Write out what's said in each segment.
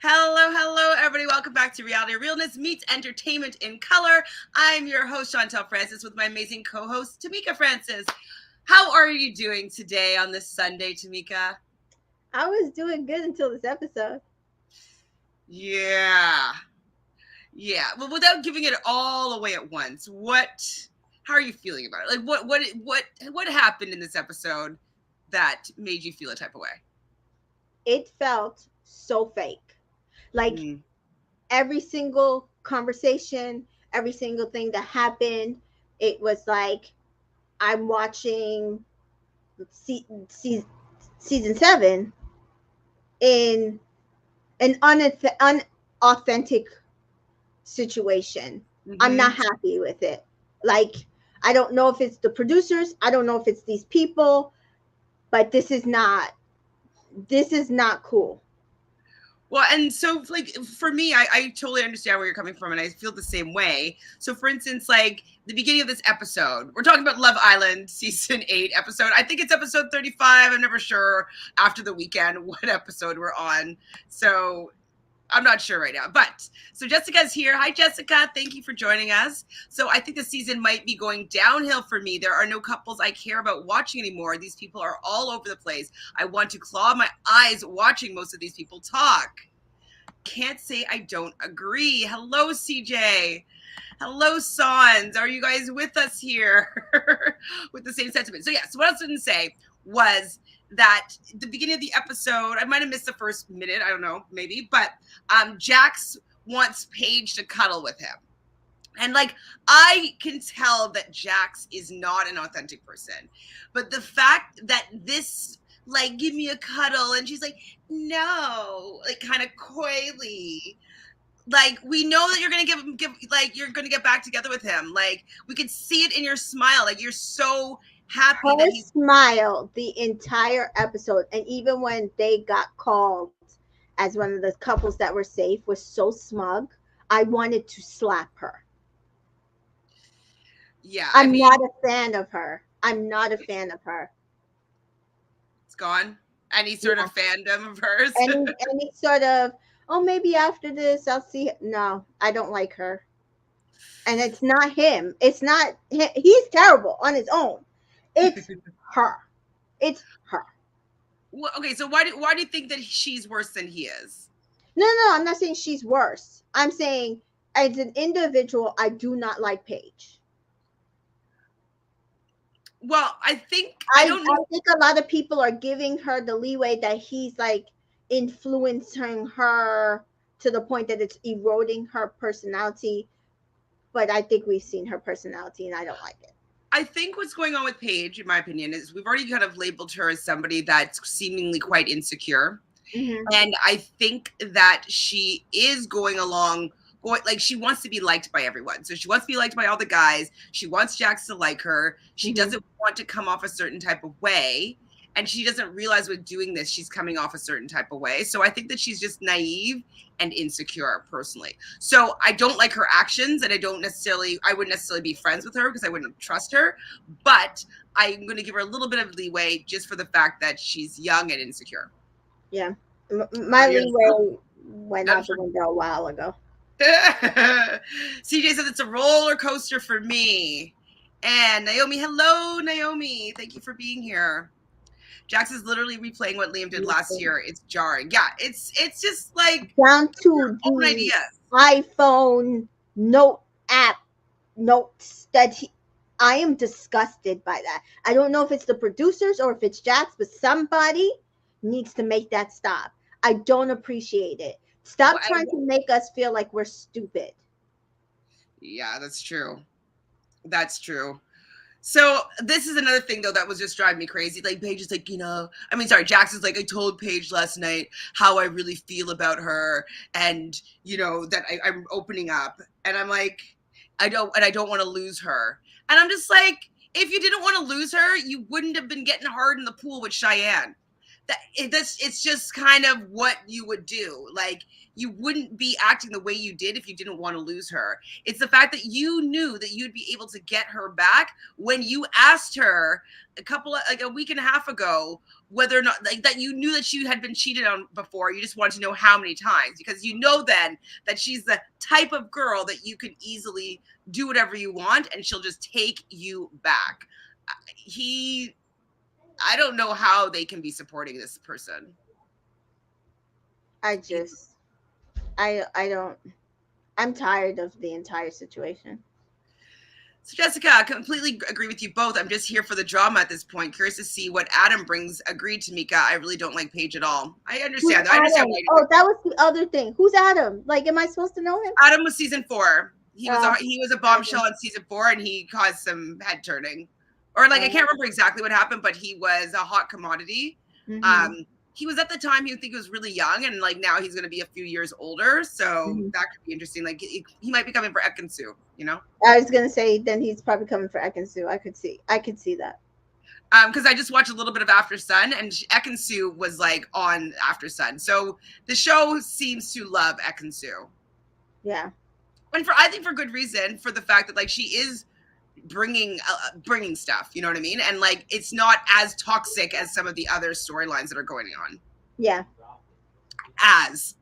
Hello, everybody. Welcome back to Realness meets Entertainment in Color. I'm your host, Sheilanfrancis, with my amazing co-host, Tamika Francis. How are you doing today on this Sunday, Tamika? I was doing good until this episode. Yeah. Yeah. Well, without giving it all away at once, how are you feeling about it? Like what happened in this episode that made you feel a type of way? It felt so fake. Like Mm. every single conversation, every single thing that happened, it was like I'm watching se- se- season 7 in an unauthentic situation. I'm not Mm-hmm. happy with it. Like, I don't know if it's the producers, I don't know if it's these people, but this is not cool. Well, and so like for me, I totally understand where you're coming from, and I feel the same way. So, for instance, like the beginning of this episode, we're talking about Love Island season 8 episode. I think it's episode 35. I'm never sure after the weekend what episode we're on. So I'm not sure right now. But so Jessica's here. Hi, Jessica. Thank you for joining us. So I think the season might be going downhill for me. There are no couples I care about watching anymore. These people are all over the place. I want to claw my eyes watching most of these people talk. Can't say I don't agree. Hello, CJ. Hello, Sans. Are you guys with us here with the same sentiment? So, yes, what I was going to say was that the beginning of the episode, I might have missed the first minute. I don't know, maybe. But Jax wants Paige to cuddle with him. And like, I can tell that Jax is not an authentic person. But the fact that this, like, give me a cuddle, and she's like, no, like, kind of coyly, like, we know that you're gonna give like you're gonna get back together with him. Like, we could see it in your smile. Like, you're so happy that Her he's. smile the entire episode, and even when they got called as one of the couples that were safe, was so smug. I wanted to slap her. Yeah, I I'm not mean, a fan of her. I'm not a fan of her. it's gone. Any sort Yeah. of fandom of hers. Any sort of, oh, maybe after this I'll see. No, I don't like her. And it's not him. It's not he's terrible on his own. It's her. It's her. Well, okay, so why do you think that she's worse than he is? No, I'm not saying she's worse. I'm saying as an individual, I do not like Paige. Well, I think I I, don't know. I think a lot of people are giving her the leeway that he's like influencing her to the point that it's eroding her personality. But I think we've seen her personality and I don't like it. I think what's going on with Paige, in my opinion, is we've already kind of labeled her as somebody that's seemingly quite insecure. Hmm. And I think that she is going like she wants to be liked by everyone. So she wants to be liked by all the guys. She wants Jax to like her. She Hmm. doesn't want to come off a certain type of way. And she doesn't realize with doing this, she's coming off a certain type of way. So I think that she's just naive and insecure personally. So I don't like her actions, and I wouldn't necessarily be friends with her because I wouldn't trust her. But I'm going to give her a little bit of leeway just for the fact that she's young and insecure. Yeah. What My are your thoughts? leeway went I'm out the sure. window a while ago. CJ says it's a roller coaster for me. And Naomi, hello, Naomi. Thank you for being here. Jax is literally replaying what Liam did last year. It's jarring. Yeah, it's just like Down your to own the ideas. iPhone note app notes that I am disgusted by that. I don't know if it's the producers or if it's Jax, but somebody needs to make that stop. I don't appreciate it. Stop trying to make us feel like we're stupid. Yeah, that's true. That's true. So this is another thing though that was just driving me crazy. Like Paige is like, Jackson's like, I told Paige last night how I really feel about her, and that I'm opening up, and I'm like, I don't want to lose her, and I'm just like, if you didn't want to lose her, you wouldn't have been getting hard in the pool with Cheyenne. it's just kind of what you would do. Like, you wouldn't be acting the way you did if you didn't want to lose her. It's the fact that you knew that you'd be able to get her back when you asked her a week and a half ago whether or not, like, that you knew that she had been cheated on before. You just wanted to know how many times, because you know then that she's the type of girl that you can easily do whatever you want and she'll just take you back. I don't know how they can be supporting this person. I don't. I'm tired of the entire situation. So, Jessica, I completely agree with you both. I'm just here for the drama at this point. Curious to see what Adam brings. Agreed, Tamika. I really don't like Paige at all. I understand. I understand why. Oh, that was the other thing. Who's Adam? Like, am I supposed to know him? Adam was season 4. He was a bombshell on season 4, and he caused some head turning. Or, like, I can't remember exactly what happened, but he was a hot commodity. Mm-hmm. He was, at the time, he was really young, and like now he's going to be a few years older. So that could be interesting. Like, he might be coming for Ekin-su, you know? I was going to say, then he's probably coming for Ekin-su. I could see that. Because I just watched a little bit of After Sun, and Ekin-su was like on After Sun. So the show seems to love Ekin-su. Yeah. And I think for good reason, for the fact that, like, she is bringing stuff, you know what I mean? And like, it's not as toxic as some of the other storylines that are going on. Yeah. There's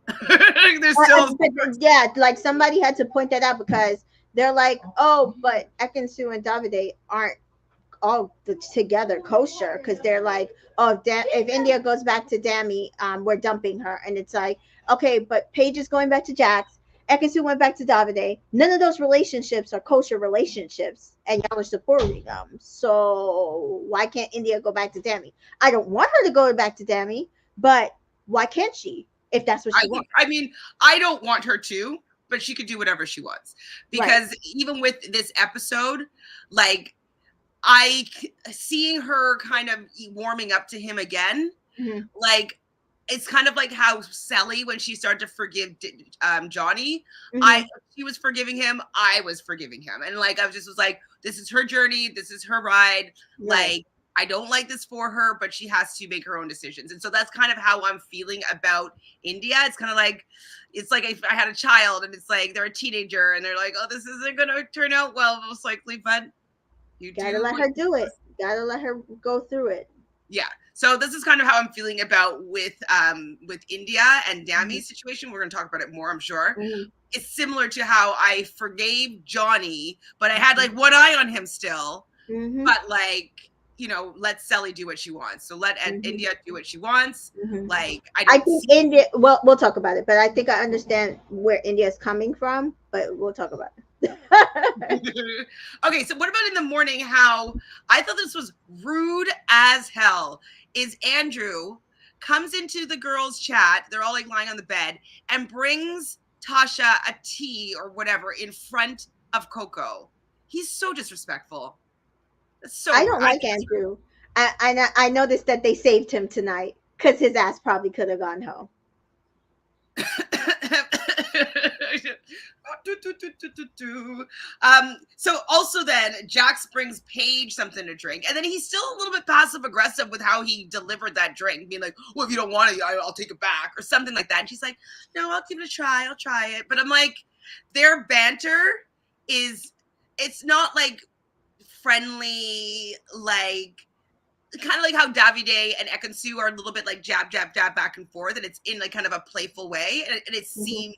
still yeah, like somebody had to point that out, because they're like, oh, but Ekin-su and Davide aren't all together kosher, because they're like, oh, if India goes back to Dami, we're dumping her. And it's like, okay, but Paige is going back to Jax, Ekin-su went back to Davide. None of those relationships are kosher relationships, and y'all are supporting them. So why can't India go back to Dami? I don't want her to go back to Dami, but why can't she, if that's what she wants? I mean, I don't want her to, but she could do whatever she wants. Because even with this episode, like, seeing her kind of warming up to him again, like, it's kind of like how Sally, when she started to forgive Johnny, she was forgiving him, I was forgiving him. And like, I was like, this is her journey, this is her ride. Like, I don't like this for her, but she has to make her own decisions. And so that's kind of how I'm feeling about India. It's kind of like, it's like if I had a child and it's like they're a teenager and they're like, oh, this isn't going to turn out well, most likely, but you gotta let her do it. Gotta let her go through it. Yeah. So this is kind of how I'm feeling about with India and Dami's situation. We're going to talk about it more, I'm sure. It's similar to how I forgave Johnny, but I had like one eye on him still. But like, you know, let Sally do what she wants. So let India do what she wants. Like, I think India, well, we'll talk about it, but I think I understand where India is coming from, but we'll talk about it. Okay, so what about in the morning, how I thought this was rude as hell, is Andrew comes into the girls' chat, they're all like lying on the bed, and brings Tasha a tea or whatever in front of Coco. He's so disrespectful. So I don't like Andrew. I noticed that they saved him tonight, because his ass probably could have gone home. So also then Jax brings Paige something to drink, and then he's still a little bit passive aggressive with how he delivered that drink, being like, well, if you don't want it, I'll take it back or something like that. And she's like, no, I'll give it a try, I'll try it. But I'm like, their banter it's not like friendly, like kind of like how Davide and Ekin-su are a little bit like jab back and forth, and it's in like kind of a playful way, and it seems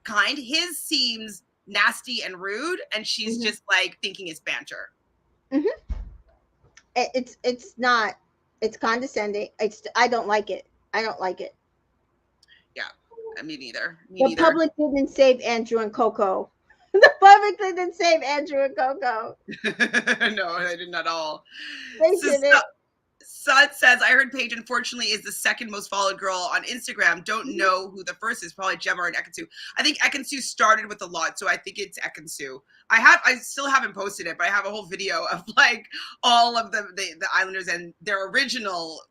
kind. His seems nasty and rude, and she's just like thinking it's banter. It's not. It's condescending. I don't like it. Yeah, me neither. The public didn't save Andrew and Coco. The public didn't save Andrew and Coco. No, they didn't at all. They didn't. Sud says, I heard Paige, unfortunately, is the second most followed girl on Instagram. Don't know who the first is. Probably Gemma and Ekin-su. I think Ekin-su started with a lot, so I think it's Ekin-su. I still haven't posted it, but I have a whole video of like all of the Islanders and their original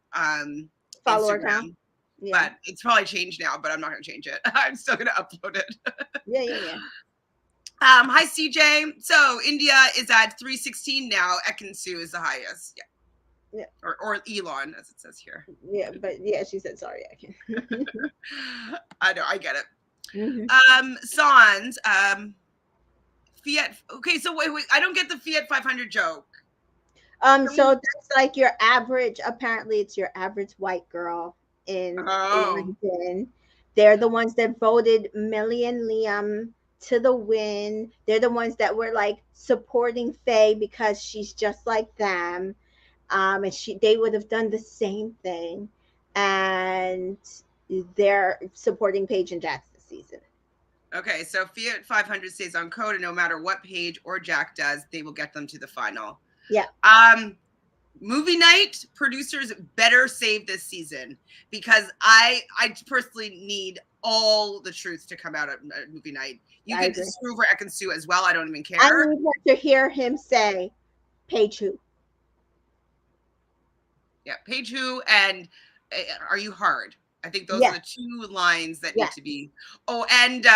follower account. Yeah. But it's probably changed now, but I'm not going to change it. I'm still going to upload it. Yeah. Hi, CJ. So India is at 316 now. Ekin-su is the highest. Yeah. Yeah. or Elon, as it says here. Yeah, but yeah, she said sorry. I can. I know, I get it. Hmm. Sans, Fiat. Okay, so wait, I don't get the Fiat 500 joke. So that's like your average. Apparently, it's your average white girl in Oh, London. They're the ones that voted Millie and Liam to the win. They're the ones that were like supporting Faye because she's just like them. And they would have done the same thing. And they're supporting Paige and Jax this season. okay. So Fiat 500 stays on code, and no matter what Paige or Jack does, they will get them to the final. Yeah. Movie night producers better save this season, because I personally need all the truth to come out at movie night. You I can agree. screw for Ekin-su as well. I don't even I care. need her to hear him say, Paige who? Yeah, Paige who and are you hard? I think those are Yes. the two lines that need Yes. to be. Oh, and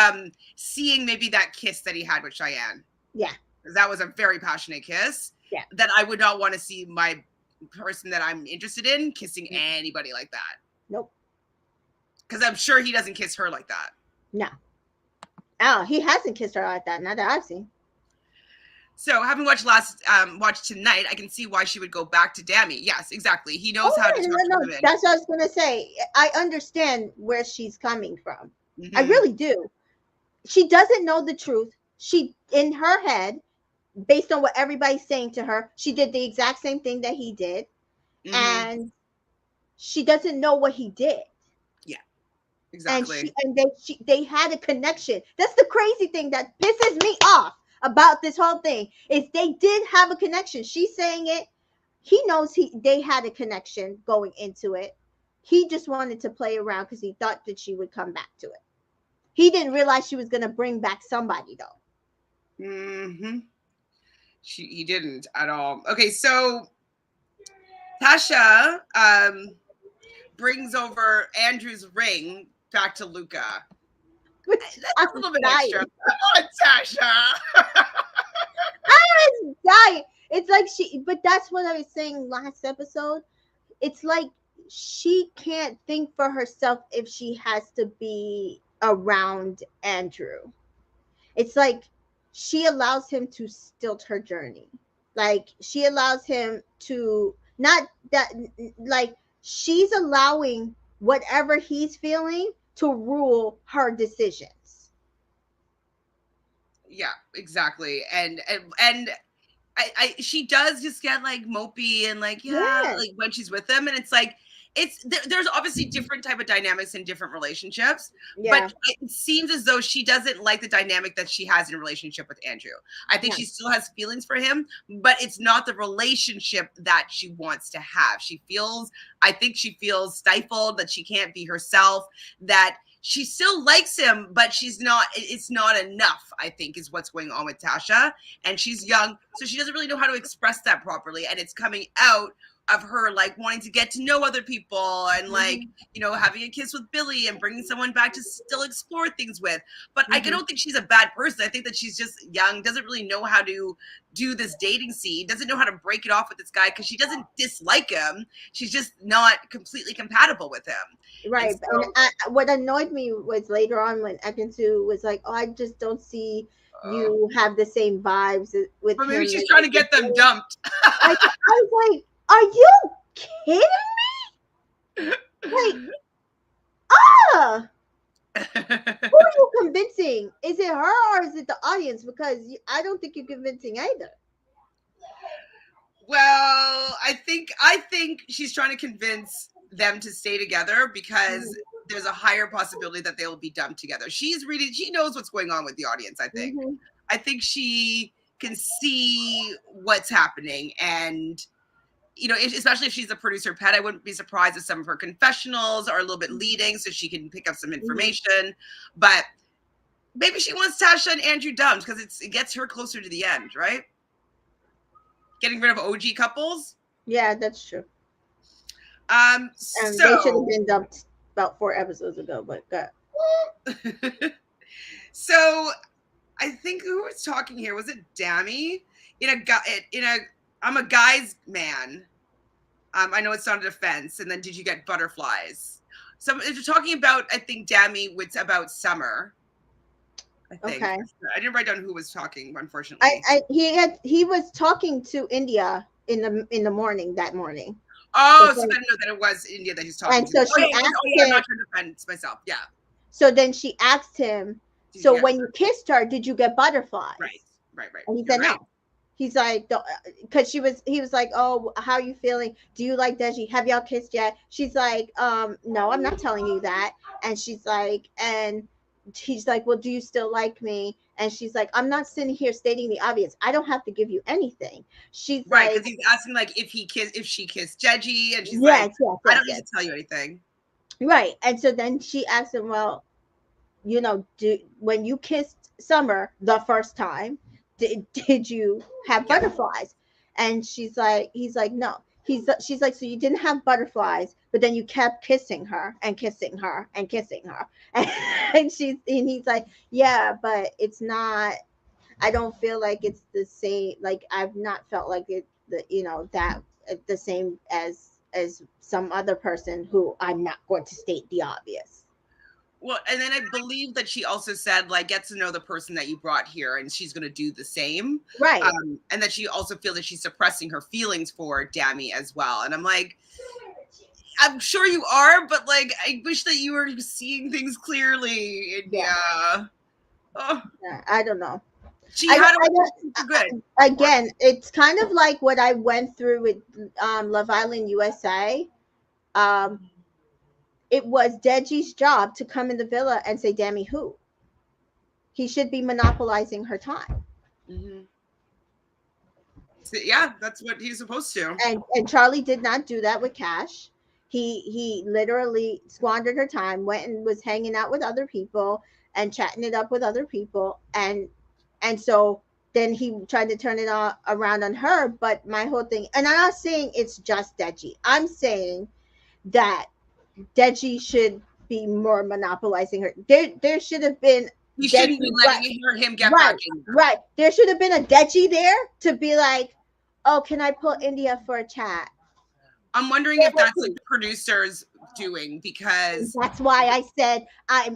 seeing maybe that kiss that he had with Cheyenne. Yeah. That was a very passionate kiss. Yeah. That I would not want to see my person that I'm interested in kissing anybody like that. Nope. Because I'm sure he doesn't kiss her like that. No. Oh, he hasn't kissed her like that. Not that I've seen. So having watched tonight, I can see why she would go back to Dammy. Yes, exactly. He knows how to talk to women. That's what I was gonna say. I understand where she's coming from. Mm-hmm. I really do. She doesn't know the truth. She, in her head, based on what everybody's saying to her, she did the exact same thing that he did, and she doesn't know what he did. Yeah, exactly. And they had a connection. That's the crazy thing that pisses me off about this whole thing, is they did have a connection. She's saying it. He knows they had a connection going into it. He just wanted to play around because he thought that she would come back to it. He didn't realize she was going to bring back somebody, though. Mm-hmm. He didn't at all. Okay, so Tasha brings over Andrew's ring back to Luca. That's a little bit extra. Come on, Tasha. I was dying. It's like but that's what I was saying last episode. It's like she can't think for herself if she has to be around Andrew. It's like she allows him to stilt her journey. Like she allows him to not that, like she's allowing whatever he's feeling to rule her decisions. Yeah, exactly. And she does just get like mopey and like, yeah, like when she's with them, and it's like there's obviously different type of dynamics in different relationships, but it seems as though she doesn't like the dynamic that she has in a relationship with Andrew. I think she still has feelings for him, but it's not the relationship that she wants to have. I think she feels stifled, that she can't be herself, that she still likes him, but it's not enough, I think, is what's going on with Tasha. And she's young, so she doesn't really know how to express that properly. And it's coming out of her like wanting to get to know other people and like, having a kiss with Billy and bringing someone back to still explore things with. But I don't think she's a bad person. I think that she's just young, doesn't really know how to do this dating scene, doesn't know how to break it off with this guy, because she doesn't dislike him. She's just not completely compatible with him. Right. And what annoyed me was later on when Ekin-su was like, "Oh, I just don't see you have the same vibes with him." Maybe she's trying to get them dumped. I was like, "Are you kidding me?" Like, who are you convincing? Is it her or is it the audience? Because I don't think you're convincing either. Well, I think she's trying to convince them to stay together because there's a higher possibility that they will be dumped together. She knows what's going on with the audience, I think. I think she can see what's happening, and especially if she's a producer pet, I wouldn't be surprised if some of her confessionals are a little bit leading so she can pick up some information. But maybe she wants Tasha and Andrew dumped because it gets her closer to the end, right? Getting rid of OG couples. Yeah, that's true. And they should have been dumped about 4 episodes ago, but so I think who was talking here? Was it Dammy? I'm a guy's man. I know it's not a defense. And then did you get butterflies? So if you're talking about, I think Dammy, it's about summer. I think Okay. I didn't write down who was talking, unfortunately. He was talking to India in the morning that morning. But Oh, so then, then no, then it was India that he's talking and to. so Oh she yeah, asked I'm him. not trying to defend myself. Yeah. So then she asked him. Did you So get when you kissed her, did you get right, butterflies? right? And he You're said right. no. He's like, because he was like, oh, how are you feeling? Do you like Deji? Have y'all kissed yet? She's like, no, I'm not telling you that. And she's like, and he's like, well, do you still like me? And she's like, I'm not sitting here stating the obvious. I don't have to give you anything. She's Right, like, because he's asking like if she kissed Jeji, and she's like, yes, yes, I yes, don't need yes. to tell you anything. Right. And so then she asked him, well, when you kissed Summer the first time, did you have Yeah. butterflies? And he's like, no. She's like, so you didn't have butterflies, but then you kept kissing her and kissing her and kissing her. And he's like, yeah, but it's not, I don't feel like it's the same. Like I've not felt like it, that the same as some other person who I'm not going to state the obvious. Well, and then I believe that she also said, like, get to know the person that you brought here, and she's going to do the same. Right. And that she also feels that she's suppressing her feelings for Dammy as well. And I'm like, I'm sure you are, but like, I wish that you were seeing things clearly, Yeah. India. Oh, Yeah, I don't know. she I don't. had I a super good. don't. Again, it's kind of like what I went through with Love Island USA. Um, it was Deji's job to come in the villa and say, "Dammy, who?" He should be monopolizing her time. Mm-hmm. So, yeah, that's what he's supposed to. And Charlie did not do that with Cash. He literally squandered her time, went and was hanging out with other people and chatting it up with other people, and so then he tried to turn it all around on her. But my whole thing, and I'm not saying it's just Deji. I'm saying that Deji should be more monopolizing her. There should have been We shouldn't be Deji, letting him get right, back in there. right. There should have been a Deji there to be like, oh, can I pull India for a chat? I'm wondering if that's like the producers doing, because That's why I said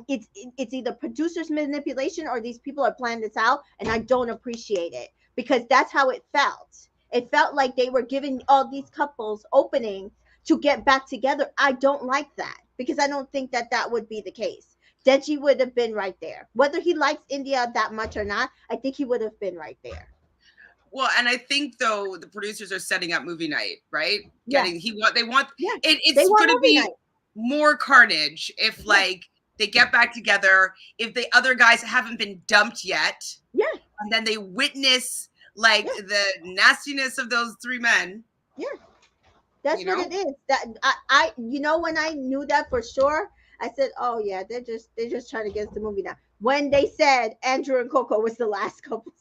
it's either producers manipulation or these people are planning this out, and I don't appreciate it because that's how it felt. It felt like they were giving all these couples openings to get back together. I don't like that because I don't think that that would be the case. Deji would have been right there, whether he likes India that much or not. I think he would have been right there. well, and I think though the producers are setting up movie night, right? Yeah, They want yeah. They it's want going to movie be night. more carnage if Yeah, like they get back together, if the other guys haven't been dumped yet, yeah, and then they witness like yeah, the nastiness of those three men, yeah. That's you what know? it is. That when I knew that for sure, I said, "Oh yeah, they're just trying to get us the movie now." When they said Andrew and Coco was the last couple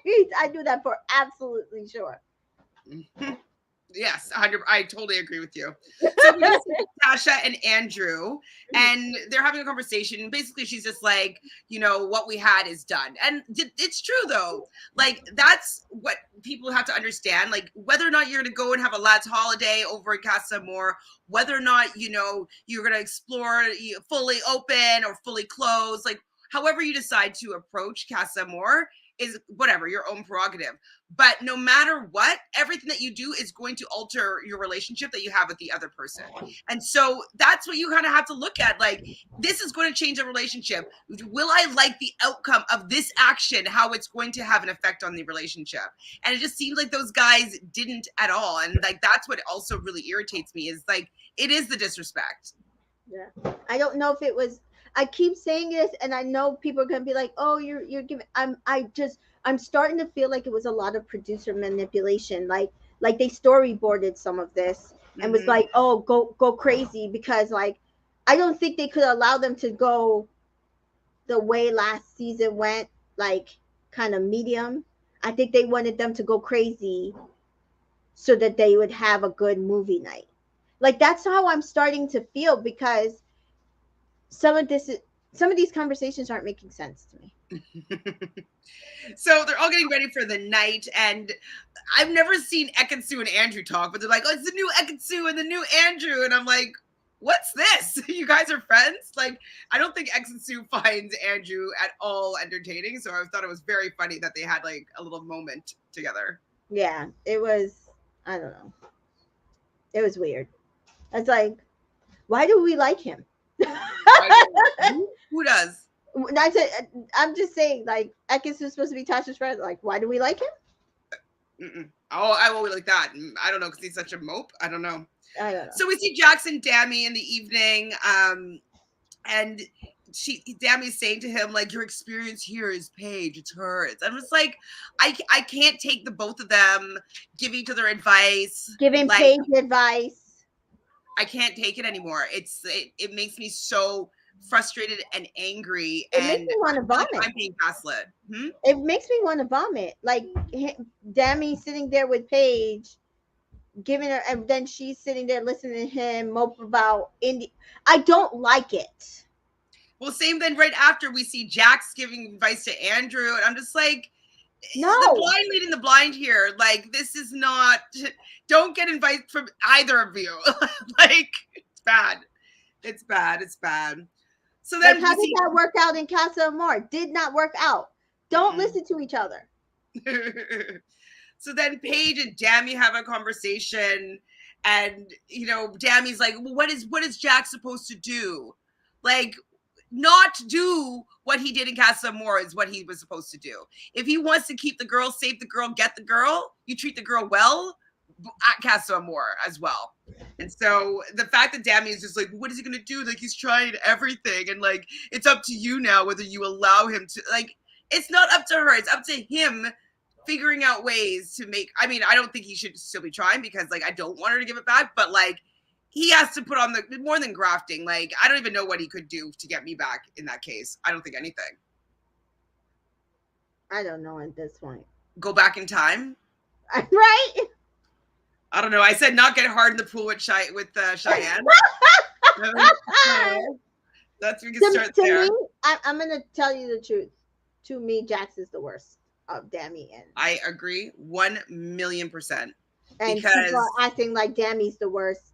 saved, I knew that for absolutely sure. Yes, 100. I totally agree with you. So we just Tasha and Andrew, and they're having a conversation. Basically, she's just like, what we had is done, and it's true though. Like that's what people have to understand. Like whether or not you're going to go and have a lads' holiday over at Casa Amor, whether or not you're going to explore fully open or fully closed, like however you decide to approach Casa Amor is whatever your own prerogative. But no matter what, everything that you do is going to alter your relationship that you have with the other person. And so that's what you kind of have to look at. Like, this is going to change a relationship. Will I like the outcome of this action, how it's going to have an effect on the relationship? And it just seems like those guys didn't at all. And like, that's what also really irritates me is like, it is the disrespect. Yeah, I don't know if it was. I keep saying this, and I know people are gonna be like, "Oh, you're giving." I'm starting to feel like it was a lot of producer manipulation. Like they storyboarded some of this and was Mm-hmm. like, "Oh, go crazy," because like I don't think they could allow them to go the way last season went, like kind of medium. I think they wanted them to go crazy so that they would have a good movie night. Like that's how I'm starting to feel because some of this some of these conversations aren't making sense to me. So they're all getting ready for the night, and I've never seen Ekin-su and Andrew talk, but they're like, "Oh, it's the new Ekin-su and the new Andrew," and I'm like, "What's this? You guys are friends?" Like, I don't think Ekin-su finds Andrew at all entertaining, so I thought it was very funny that they had like a little moment together. Yeah, it was. I don't know. It was weird. It's like, why do we like him? Who does? That's it. I'm just saying, like, Ekis is supposed to be Tasha's friend. Like, why do we like him? Mm-mm. Oh, I won't like that. I don't know, because he's such a mope. I don't know. I don't know. So we see Jackson Dammy in the evening, and Dammy's saying to him, like, your experience here is Paige, it's hers. I'm just like, I can't take the both of them giving each other advice. Giving like, Paige advice. I can't take it anymore. It makes me so frustrated and angry, It and makes me want to vomit. I'm being gaslit. It makes me want to vomit. Like, Dammy sitting there with Paige, giving her, and then she's sitting there listening to him mope about indie. I don't like it. Well, same then right after we see Jax giving advice to Andrew, and I'm just like, No. the blind leading the blind here. Like, this is not, don't get advice from either of you. Like, it's bad. It's bad. It's bad. So then, like, how did that work out in Casa Amor? Did not work out. Don't listen to each other. So then Paige and Dammy have a conversation, and Dammy's like, well, what is Jack supposed to do? Like, not do what he did in Casa Amor is what he was supposed to do. If he wants to keep the girl, save the girl, get the girl, you treat the girl well at Casa Amor as well. And so the fact that Dammy is just like, what is he going to do? Like, he's trying everything. And like, it's up to you now whether you allow him to, like, it's not up to her. It's up to him figuring out ways to make, I mean, I don't think he should still be trying, because like, I don't want her to give it back, but like, he has to put on the more than grafting. Like, I don't even know what he could do to get me back in that case. I don't think anything. I don't know at this point. Go back in time? Right? I don't know. I said not get hard in the pool with Cheyenne. That's we can start there. Me, I'm gonna tell you the truth. To me, Jax is the worst of Dammy and I agree 1,000,000%. And because people are acting like Dammy's the worst,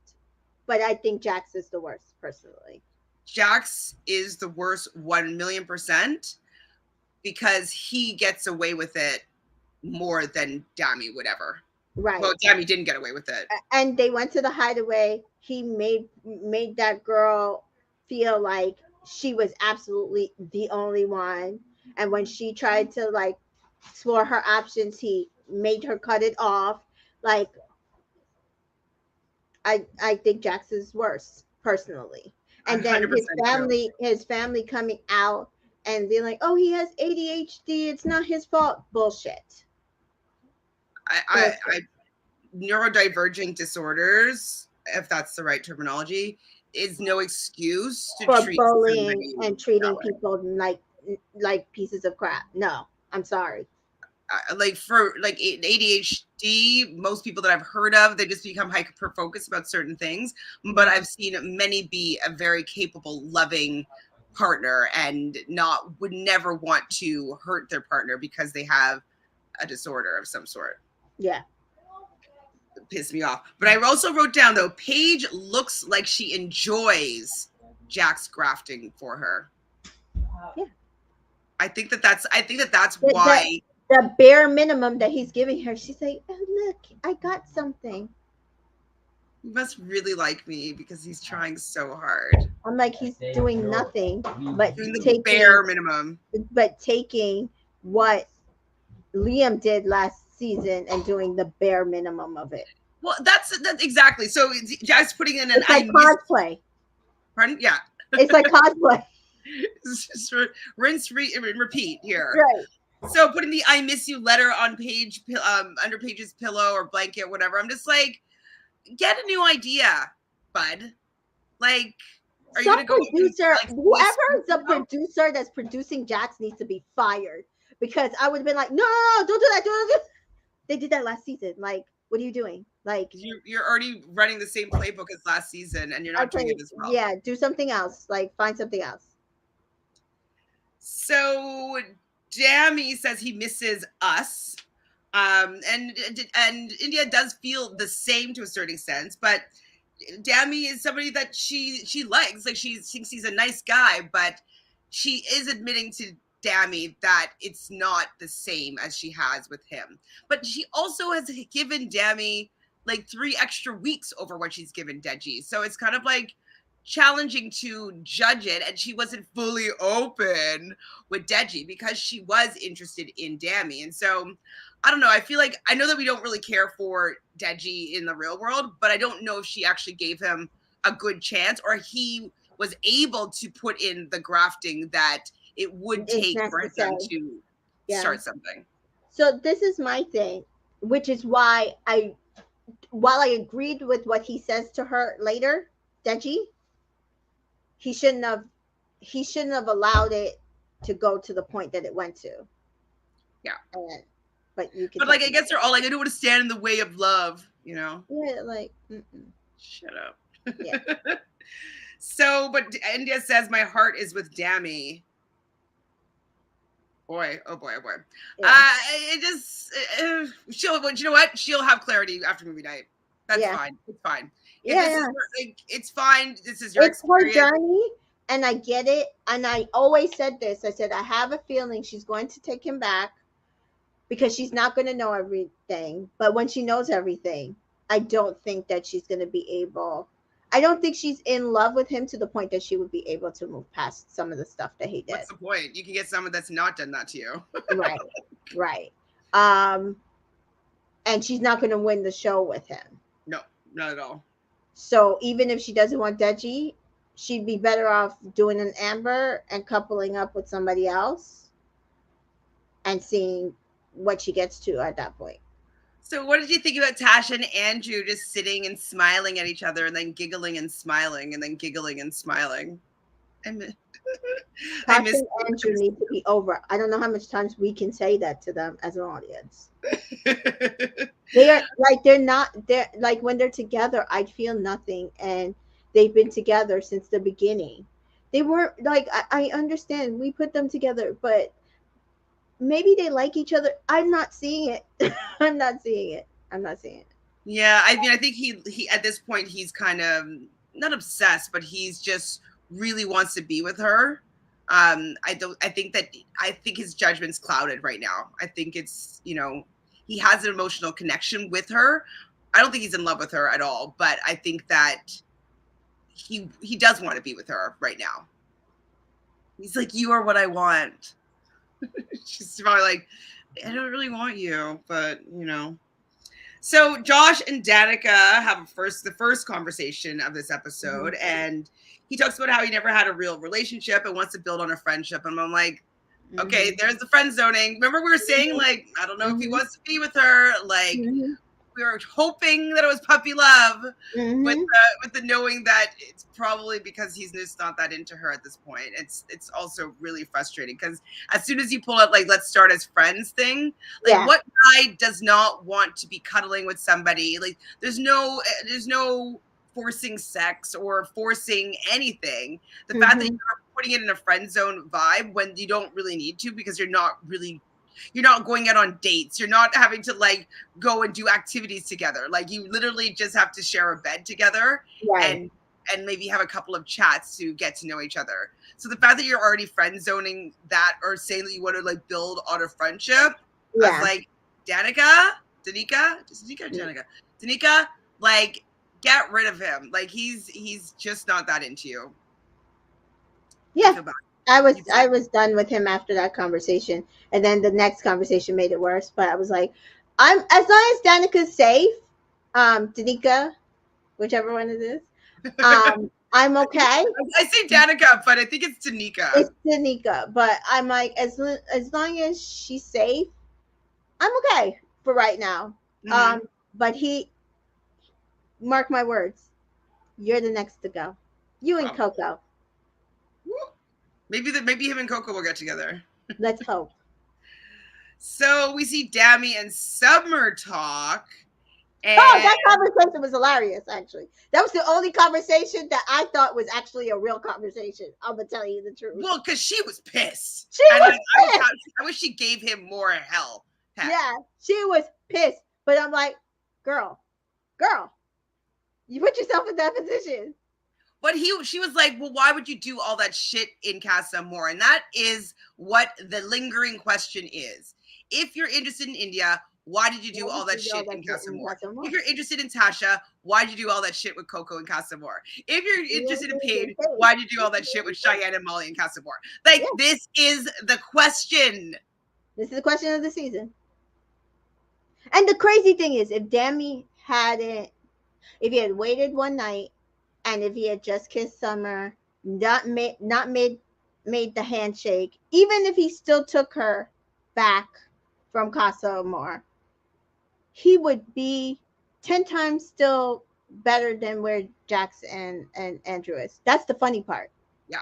but I think Jax is the worst personally. Jax is the worst 1,000,000% because he gets away with it more than Dammy would ever. Right. Well, Dammy didn't get away with it. And they went to the hideaway. He made that girl feel like she was absolutely the only one. And when she tried to like explore her options, he made her cut it off. Like, I think Jax is worse personally. And then his family coming out and being like, oh, he has ADHD, it's not his fault. Bullshit. I neurodivergent disorders, if that's the right terminology, is no excuse to for treat bullying and treating people like pieces of crap. No, I'm sorry. Like for like ADHD, most people that I've heard of, they just become hyper focused about certain things. But I've seen many be a very capable, loving partner and would never want to hurt their partner because they have a disorder of some sort. Yeah. It pissed me off. But I also wrote down though, Paige looks like she enjoys Jack's grafting for her. Yeah. I think that's why. The bare minimum that he's giving her, she's like, oh, look, I got something. He must really like me because he's trying so hard. I'm like, he's doing nothing but doing the bare minimum. But taking what Liam did last season and doing the bare minimum of it. Well, that's exactly. So Jack's putting in an it's like cosplay. Pardon? Yeah. It's like cosplay. It's just rinse, repeat here. Right. So putting the "I miss you" letter on Paige, under Paige's pillow or blanket, whatever. I'm just like, get a new idea, bud. Like, are you gonna go? Producer, whoever is the producer that's producing Jax needs to be fired, because I would have been like, no, don't do that, don't do that. They did that last season. Like, what are you doing? Like, you're already running the same playbook as last season, and you're not doing it as well. Yeah, do something else. Like, find something else. Dammy says he misses us. And India does feel the same to a certain extent, but Dammy is somebody that she likes. Like, she thinks he's a nice guy, but she is admitting to Dammy that it's not the same as she has with him. But she also has given Dammy like 3 extra weeks over what she's given Deji. So it's kind of like challenging to judge it, and she wasn't fully open with Deji because she was interested in Dammy. And so I don't know. I feel like, I know that we don't really care for Deji in the real world, but I don't know if she actually gave him a good chance, or he was able to put in the grafting that it would take for them to start something. So this is my thing, which is why while I agreed with what he says to her later, Deji, he shouldn't have allowed it to go to the point that it went to. Yeah. But you can. But like, I guess they're all like, I don't want to stand in the way of love, you know? Yeah, like, shut up. Yeah. So, but India says, my heart is with Dammy. Boy, oh boy, oh boy. Yeah. It just, you know what? She'll have clarity after movie night. That's fine. It's fine. It's fine. This is your experience. Her journey, and I get it. And I always said this. I said, I have a feeling she's going to take him back because she's not going to know everything. But when she knows everything, I don't think that she's going to be able. I don't think she's in love with him to the point that she would be able to move past some of the stuff that he did. What's the point? You can get someone that's not done that to you. Right. And she's not going to win the show with him. No, not at all. So even if she doesn't want Deji, she'd be better off doing an Amber and coupling up with somebody else and seeing what she gets to at that point. So what did you think about Tasha and Andrew just sitting and smiling at each other and then giggling and smiling and then giggling and smiling? Tasha and Andrew need to be over. I don't know how much times we can say that to them as an audience. They're like when they're together, I feel nothing, and they've been together since the beginning. They weren't like, I understand we put them together, but maybe they like each other. I'm not seeing it. I'm not seeing it. Yeah, I mean, I think he at this point, he's kind of not obsessed, but he's just really wants to be with her. I think his judgment's clouded right now. I think it's, he has an emotional connection with her. I don't think he's in love with her at all, but I think that he does want to be with her right now. He's like, you are what I want. She's probably like, I don't really want you, but So Josh and Danica have the first conversation of this episode, and he talks about how he never had a real relationship and wants to build on a friendship. And I'm like, okay, there's the friend zoning. Remember we were saying, like, I don't know if he wants to be with her. Like, we were hoping that it was puppy love, with the knowing that it's probably because he's just not that into her at this point. It's also really frustrating because as soon as you pull out, like, let's start as friends thing, like, what guy does not want to be cuddling with somebody? Like, there's no forcing sex or forcing anything. The fact that you're putting it in a friend zone vibe when you don't really need to, because you're not going out on dates. You're not having to like go and do activities together. Like, you literally just have to share a bed together and maybe have a couple of chats to get to know each other. So the fact that you're already friend zoning that, or saying that you want to like build on a friendship, I was like, Danica, like, get rid of him. Like, he's just not that into you. Yeah. I was done with him after that conversation, and then the next conversation made it worse. But I was like, as long as Danica's safe, Danica, whichever one it is, I'm okay. I say Danica, but I think it's Danica. It's Danica, but I'm like, as long as she's safe, I'm okay for right now. But mark my words, you're the next to go. You and Coco. Maybe him and Coco will get together. Let's hope. So we see Dammy and Summer talk, Oh, And that conversation was hilarious, actually. That was the only conversation that I thought was actually a real conversation. I'm going to tell you the truth. well, because she was pissed. She And was like, pissed. I wish she gave him more hell. Heck. Yeah, she was pissed. But I'm like, girl, you put yourself in that position. But she was like, well, why would you do all that shit in Casa Amor? And that is what the lingering question is. If you're interested in India, why did you do all that shit in Casa Amor? If you're interested in Tasha, why did you do all that shit with Coco and Casa Amor? If you're interested in Paige, why did you do all that shit with Cheyenne and Molly and Casa Amor? Like, this is the question. This is the question of the season. And the crazy thing is, if Dami hadn't, if he had waited one night, and if he had just kissed Summer, not made the handshake, even if he still took her back from Casa Amor, he would be 10 times still better than where Jax and Andrew is. That's the funny part. Yeah.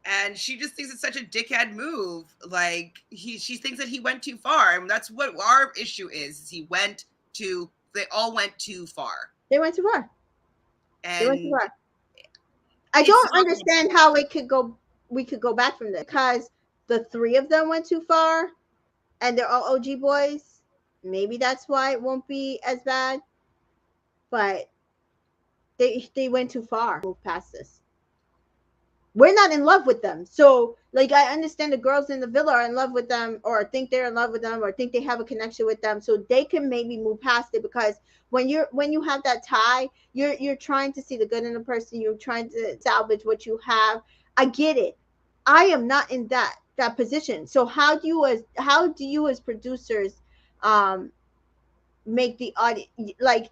And she just thinks it's such a dickhead move. Like, she thinks that he went too far, and that's what our issue is they all went too far. They went too far. And they went too far. I don't understand how we could go back from this, because the three of them went too far and they're all OG boys. Maybe that's why it won't be as bad. But they went too far. Move past this. We're not in love with them. So, like, I understand the girls in the villa are in love with them, or think they're in love with them, or think they have a connection with them, so they can maybe move past it. Because when you have that tie, you're trying to see the good in the person. You're trying to salvage what you have. I get it. I am not in that position. So how do you as producers make the audience, like,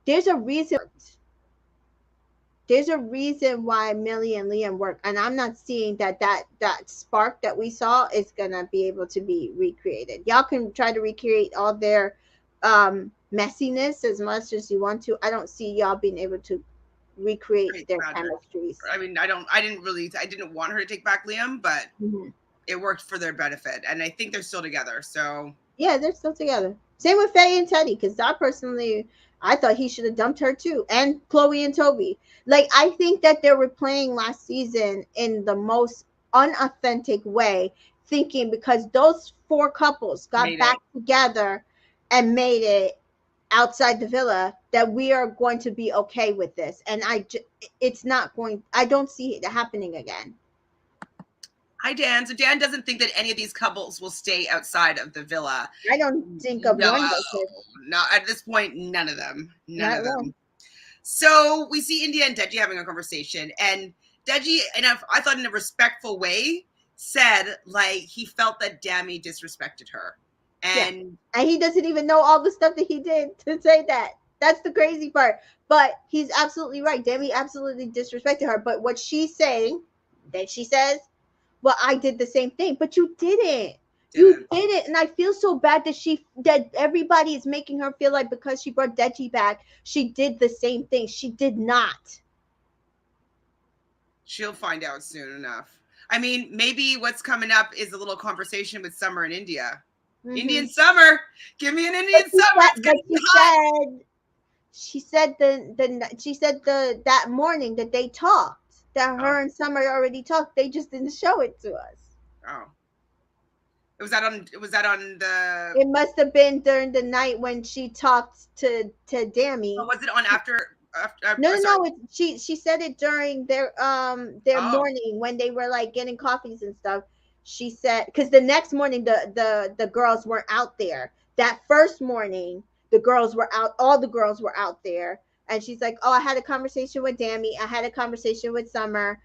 there's a reason why Millie and Liam work, and I'm not seeing that spark that we saw is gonna be able to be recreated. Y'all can try to recreate all their messiness as much as you want to. I don't see y'all being able to recreate their chemistries. I mean, I didn't want her to take back Liam, but it worked for their benefit, and I think they're still together. So yeah, they're still together. Same with Faye and Teddy, because I thought he should have dumped her too, and Chloe and Toby. Like, I think that they were playing last season in the most unauthentic way, thinking because those four couples got back together and made it outside the villa, that we are going to be okay with this. And it's not going. I don't see it happening again. Hi, Dan. So Dan doesn't think that any of these couples will stay outside of the villa. I don't think of one. No, at this point, none of them. None of them. So we see India and Deji having a conversation, and Deji, I thought in a respectful way, said like he felt that Dami disrespected her. And he doesn't even know all the stuff that he did to say that. That's the crazy part. But he's absolutely right. Dami absolutely disrespected her. But what she's saying, that she says, well, I did the same thing, but you didn't. You didn't, and I feel so bad that everybody is making her feel like because she brought Deji back, she did the same thing. She did not. She'll find out soon enough. I mean, maybe what's coming up is a little conversation with Summer in India. Indian Summer, give me an Indian Summer. She said that morning that they talked. That her and Summer already talked. They just didn't show it to us. Oh. Was that on the... It must have been during the night when she talked to Dami. Oh, was it on after No. She said it during their morning when they were like getting coffees and stuff. She said, because the next morning the girls weren't out there. That first morning the girls were out. All the girls were out there. And she's like, oh, I had a conversation with Dami. I had a conversation with Summer.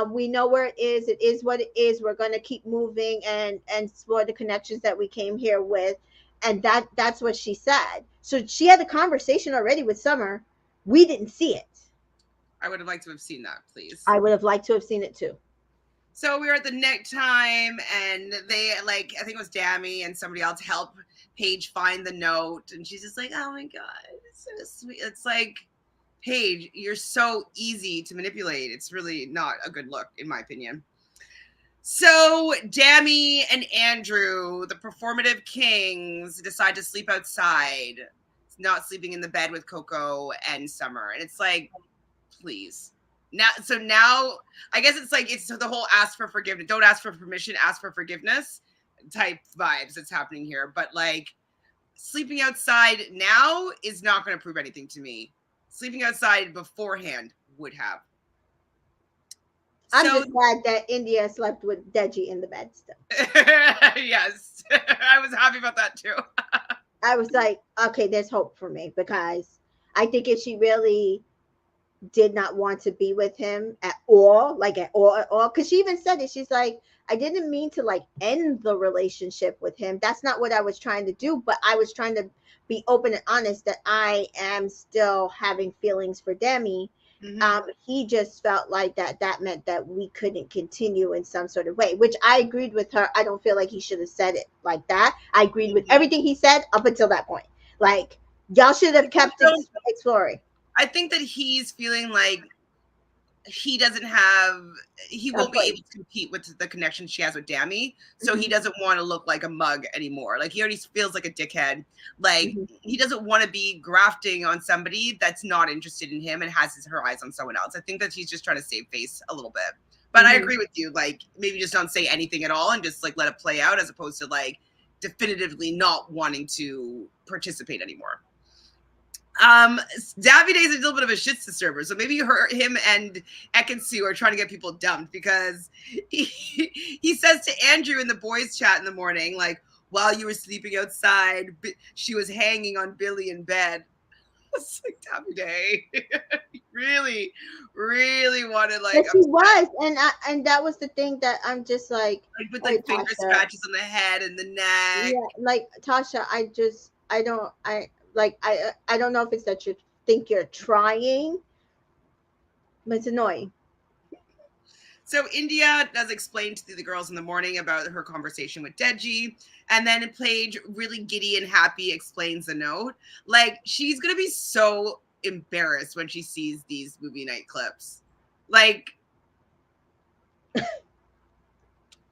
We know where it is. It is what it is. We're going to keep moving and explore the connections that we came here with. And that's what she said. So she had a conversation already with Summer. We didn't see it. I would have liked to have seen that, please. I would have liked to have seen it too. So we were at the nighttime, and they, like, I think it was Dami and somebody else help Paige find the note. And she's just like, oh my God, it's so sweet. It's like, Paige, you're so easy to manipulate. It's really not a good look, in my opinion. So Dami and Andrew, the performative kings, decide to sleep outside. not sleeping in the bed with Coco and Summer. And it's like, please. Now I guess it's like it's the whole ask for forgiveness. Don't ask for permission, ask for forgiveness type vibes that's happening here. But like sleeping outside now is not going to prove anything to me. Sleeping outside beforehand would have. I'm just glad that India slept with Deji in the bed still. Yes. I was happy about that too. I was like, okay, there's hope for me, because I think if she really did not want to be with him at all, because she even said it, she's like, I didn't mean to like end the relationship with him. That's not what I was trying to do, but I was trying to be open and honest that I am still having feelings for Demi. He just felt like that meant that we couldn't continue in some sort of way, which I agreed with her. I don't feel like he should have said it like that. I agreed with everything he said up until that point. Like, y'all should have kept exploring. I think that he's feeling like he won't be able to compete with the connection she has with Dami. So he doesn't want to look like a mug anymore. Like, he already feels like a dickhead. Like, he doesn't want to be grafting on somebody that's not interested in him and has her eyes on someone else. I think that he's just trying to save face a little bit. But I agree with you. Like, maybe just don't say anything at all and just like let it play out, as opposed to like definitively not wanting to participate anymore. Davide is a little bit of a shit disturber, so maybe him and Ekin-su are trying to get people dumped, because he says to Andrew in the boys chat in the morning, like, while you were sleeping outside, she was hanging on Billy in bed. It's like, Davide, really, really wanted like. But she was, and that was the thing that I'm just like with like finger scratches on the head and the neck. Yeah, like Tasha, I don't know if it's that you think you're trying, but it's annoying. So India does explain to the girls in the morning about her conversation with Deji, and then Paige, really giddy and happy, explains the note. Like, she's gonna be so embarrassed when she sees these movie night clips. Like,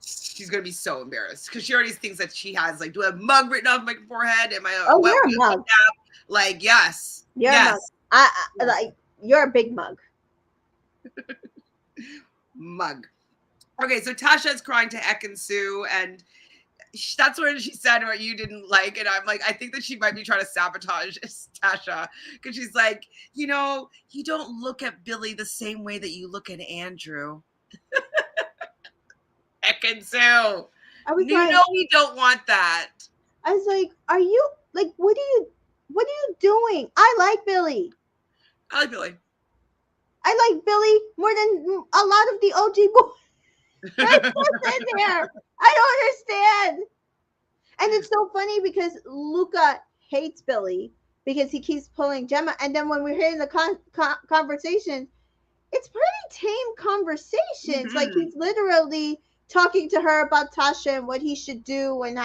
she's gonna be so embarrassed because she already thinks that she has, like, do I have mug written off my forehead? Am I you're a mug? Like, yes, you're yes. a mug. Like, you're a big mug. Mug. Okay, so Tasha is crying to Ekin-su, and that's what she said what you didn't like, and I'm like, I think that she might be trying to sabotage Tasha, because she's like, you don't look at Billy the same way that you look at Andrew. Ekin-su, we don't want that. I was like, are you like, what are you doing? I like Billy. I like Billy more than a lot of the OG boys. In there. I don't understand. And it's so funny because Luca hates Billy because he keeps pulling Gemma. And then when we're hearing the conversation, it's pretty tame conversations. Like, he's literally talking to her about Tasha and what he should do and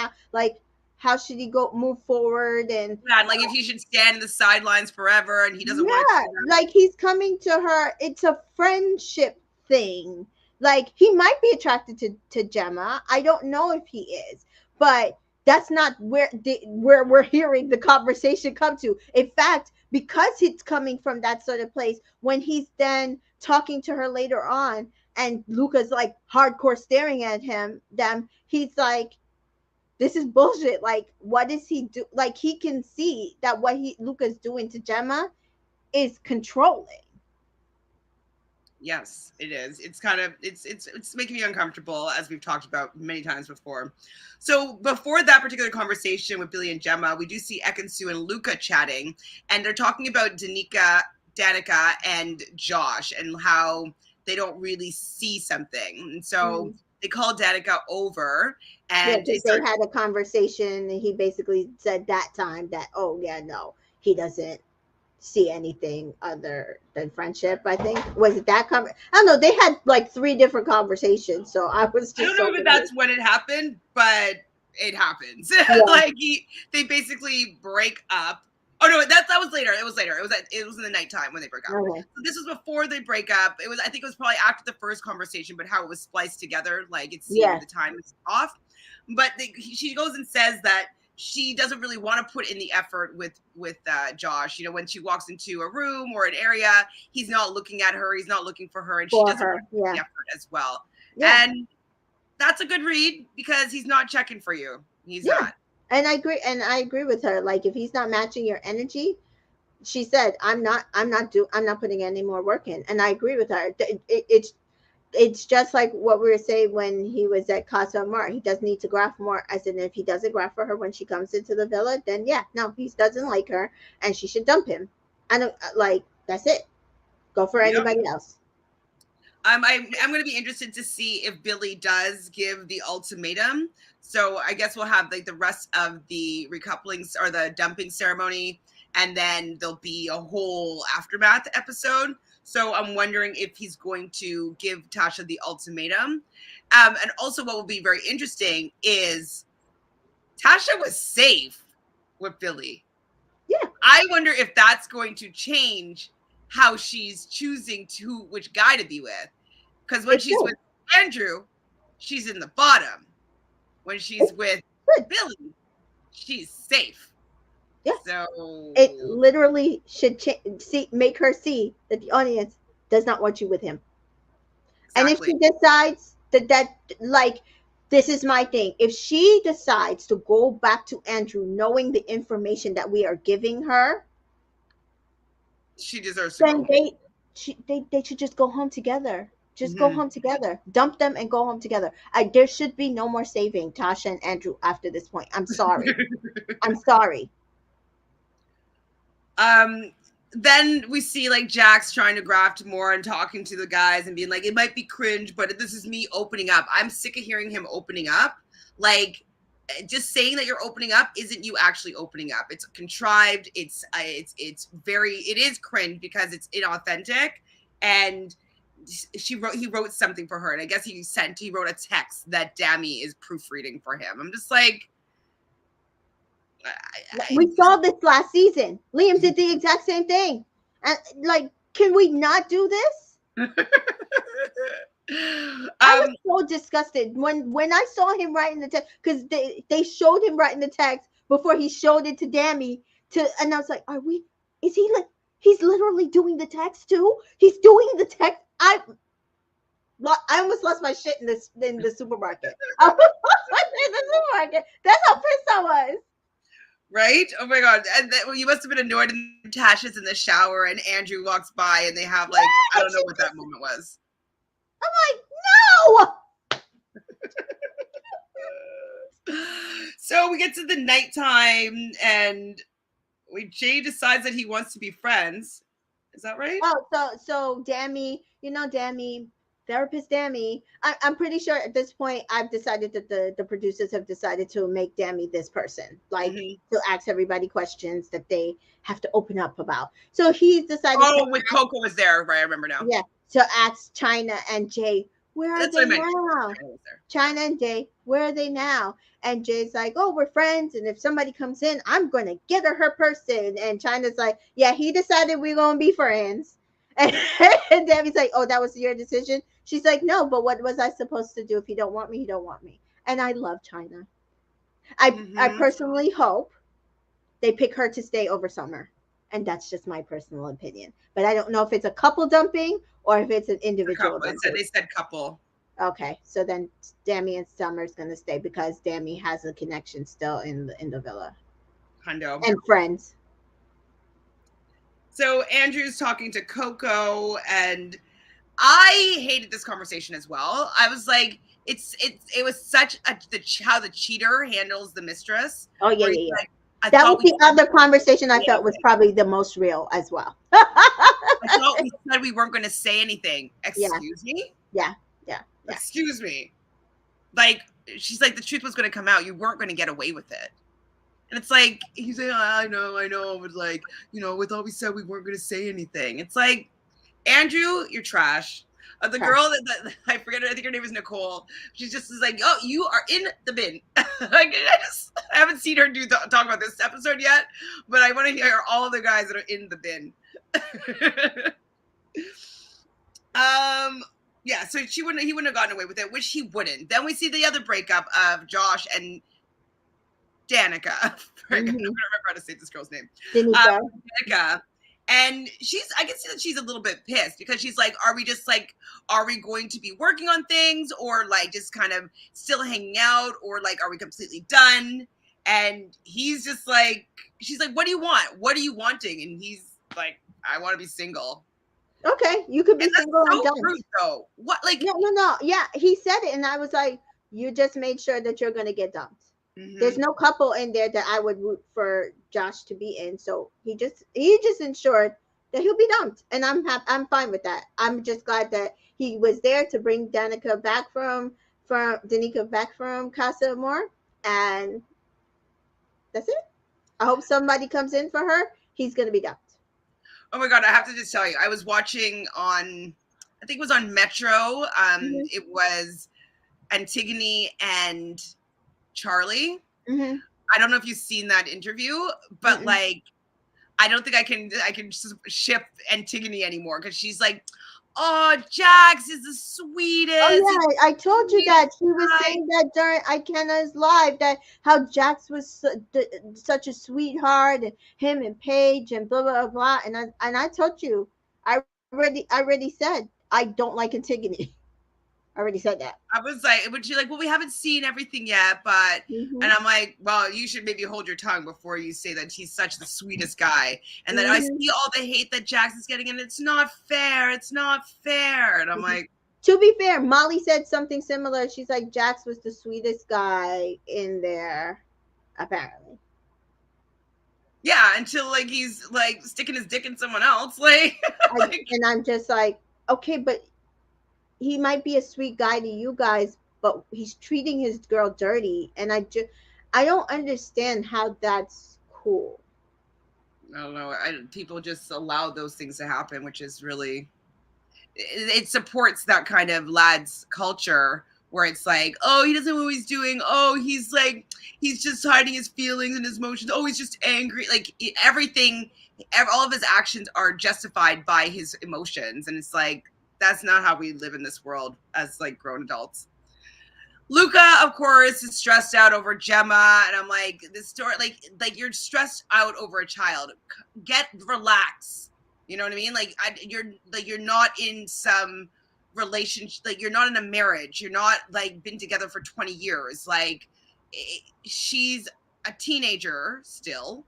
how should he move forward, and like if he should stand in the sidelines forever, and he doesn't want to. Like, he's coming to her. It's a friendship thing. Like, he might be attracted to Gemma. I don't know if he is, but that's not where we're hearing the conversation come to. In fact, because it's coming from that sort of place, when he's then talking to her later on, and Luca's like hardcore staring at them, he's like, this is bullshit. Like, what does he do? Like, he can see that what Luca's doing to Gemma is controlling. Yes, it is. It's kind of, it's making me uncomfortable, as we've talked about many times before. So before that particular conversation with Billy and Gemma, we do see Ekin-su and Luca chatting, and they're talking about Danica and Josh, and how they don't really see something. And so they call Danica over, and they had a conversation, and he basically said that time that, oh yeah, no, he doesn't see anything other than friendship. I think, was it that I don't know, they had like 3 different conversations, so I was just, I don't know if that's when it happened, but it happens. Yeah. Like, they basically break up. Oh no, that was later. It was later. It was in the nighttime when they broke up. Okay. So this was before they break up. I think it was probably after the first conversation, but how it was spliced together, like it seemed the time was off. But she goes and says that she doesn't really want to put in the effort with Josh. You know, when she walks into a room or an area, he's not looking at her, he's not looking for her, and she For doesn't her, want to put yeah. the effort as well. Yeah. And that's a good read because he's not checking for you. He's Yeah. not. And I agree with her. Like, if he's not matching your energy, she said, I'm not putting any more work in. And I agree with her. It's just like what we were saying when he was at Casa Amor. He does need to graph more. I said, if he doesn't graph for her when she comes into the villa, then yeah, no, he doesn't like her, and she should dump him. I don't like. That's it. Go for Yep. anybody else. I'm going to be interested to see if Billy does give the ultimatum. So I guess we'll have like the rest of the recouplings or the dumping ceremony, and then there'll be a whole aftermath episode. So I'm wondering if he's going to give Tasha the ultimatum. And also what will be very interesting is Tasha was safe with Billy. Yeah. I wonder if that's going to change how she's choosing which guy to be with. Because when she's with Andrew, she's in the bottom. When she's with Billy, she's safe. Yeah. So it literally should make her see that the audience does not want you with him. Exactly. And if she decides that like, this is my thing. If she decides to go back to Andrew knowing the information that we are giving her, she deserves to go home. They should just go home together. Just go home together. Dump them and go home together. There should be no more saving Tasha and Andrew after this point. I'm sorry. I'm sorry. Then we see like Jax trying to graft more and talking to the guys and being like, it might be cringe, but this is me opening up. I'm sick of hearing him opening up. Like, just saying that you're opening up isn't you actually opening up. It's contrived. It is cringe because it's inauthentic. And he wrote something for her, and I guess he wrote a text that Dammy is proofreading for him. I'm just like, we saw this last season. Liam did the exact same thing. And like, can we not do this? I was so disgusted when I saw him writing the text, because they showed him writing the text before he showed it to Dammy, and I was like, he's literally doing the text too? He's doing the text. I almost lost my shit in the supermarket. I was in the supermarket. That's how pissed I was. Right? Oh my god! And you must have been annoyed. And Tasha's in the shower, and Andrew walks by, and they have like, I don't know what that moment was. I'm like, no. So we get to the nighttime, and Jay decides that he wants to be friends. Is that right? Oh, so Dammy, Dammy, therapist Dammy. I'm pretty sure at this point I've decided that the producers have decided to make Dammy this person, like to ask everybody questions that they have to open up about. So he's decided. Oh, with Coco was there, right? I remember now. Yeah. So ask China and Jay, where are they now? China and Jay, where are they now? And Jay's like, oh, we're friends. And if somebody comes in, I'm going to get her person. And China's like, yeah, he decided we're going to be friends. And Dammy's like, oh, that was your decision? She's like, no, but what was I supposed to do? If you don't want me, you don't want me. And I love China. I personally hope they pick her to stay over Summer. And that's just my personal opinion. But I don't know if it's a couple dumping or if it's an individual dumping. They said couple. Okay, so then Dammy and Summer's going to stay because Dammy has a connection still in the villa. Hundo. And friends. So Andrew's talking to Coco, and I hated this conversation as well. I was like, it was such how the cheater handles the mistress. Oh yeah, yeah. Like, that was the other conversation I felt was probably the most real as well. I thought we said we weren't going to say anything. Excuse me? Yeah. Excuse me. Like, she's like, the truth was going to come out. You weren't going to get away with it. And it's like, he's like, I know. But like, we thought we said we weren't going to say anything. It's like, Andrew, you're trash. The girl that I forget her, I think her name is Nicole. She just is like, oh, you are in the bin. Like, I haven't seen her talk about this episode yet, but I want to hear all the guys that are in the bin. Yeah, so he wouldn't have gotten away with it, which he wouldn't. Then we see the other breakup of Josh and Danica. I'm gonna Mm-hmm. remember how to say this girl's name. Danica. Danica. And I can see that she's a little bit pissed because she's like, are we going to be working on things or like just kind of still hanging out or like, are we completely done? And he's just like, she's like, what do you want? What are you wanting? And he's like, I want to be single. Okay, you could be And that's single and so done. rude though. What, like, No, no, no. Yeah, he said it, and I was like, you just made sure that you're gonna get dumped. There's mm-hmm. no couple in there that I would root for Josh to be in. So he just ensured that he'll be dumped, and I'm fine with that. I'm just glad that he was there to bring Danica back from Casa Amor, and that's it. I hope somebody comes in for her. He's gonna be dumped. Oh my God, I have to just tell you, I was watching on, I think it was on Metro. Mm-hmm. It was Antigone and Charlie. Mm-hmm. I don't know if you've seen that interview, but Mm-mm. like, I don't think I can ship Antigone anymore because she's like, oh, Jax is the Oh sweetest. yeah, I told you that he was Guy. saying that during Ikenna's live that how Jax was such a sweetheart, and him and Paige and blah blah blah. And I told you, I already said I don't like Antigone. I already said that. I was like, but she's like, well, we haven't seen everything yet, but, Mhm. and I'm like, well, you should maybe hold your tongue before you say that he's such the sweetest guy. And then I Mhm. see all the hate that Jax is getting, and it's not fair. It's not fair. And I'm Mhm. like, To be fair, Molly said something similar. She's like Jax was the sweetest guy in there, apparently. yeah, until like he's like sticking his dick in someone else. Like, like And I'm just like, okay, but he might be a sweet guy to you guys, but he's treating his girl dirty, and I don't understand how that's cool. I don't know. People just allow those things to happen, which is really, it supports that kind of lads culture where it's like, oh, he doesn't know what he's doing. Oh, he's like, he's just hiding his feelings and his emotions. Oh, he's just angry. Like everything, all of his actions are justified by his emotions. And it's like, that's not how we live in this world as like grown adults. Luca, of course, is stressed out over Gemma, and I'm like, this story, like you're stressed out over a child. Relax. You know what I mean? Like, you're not in some relationship. Like, you're not in a marriage. You're not like been together for 20 years. Like, she's a teenager still.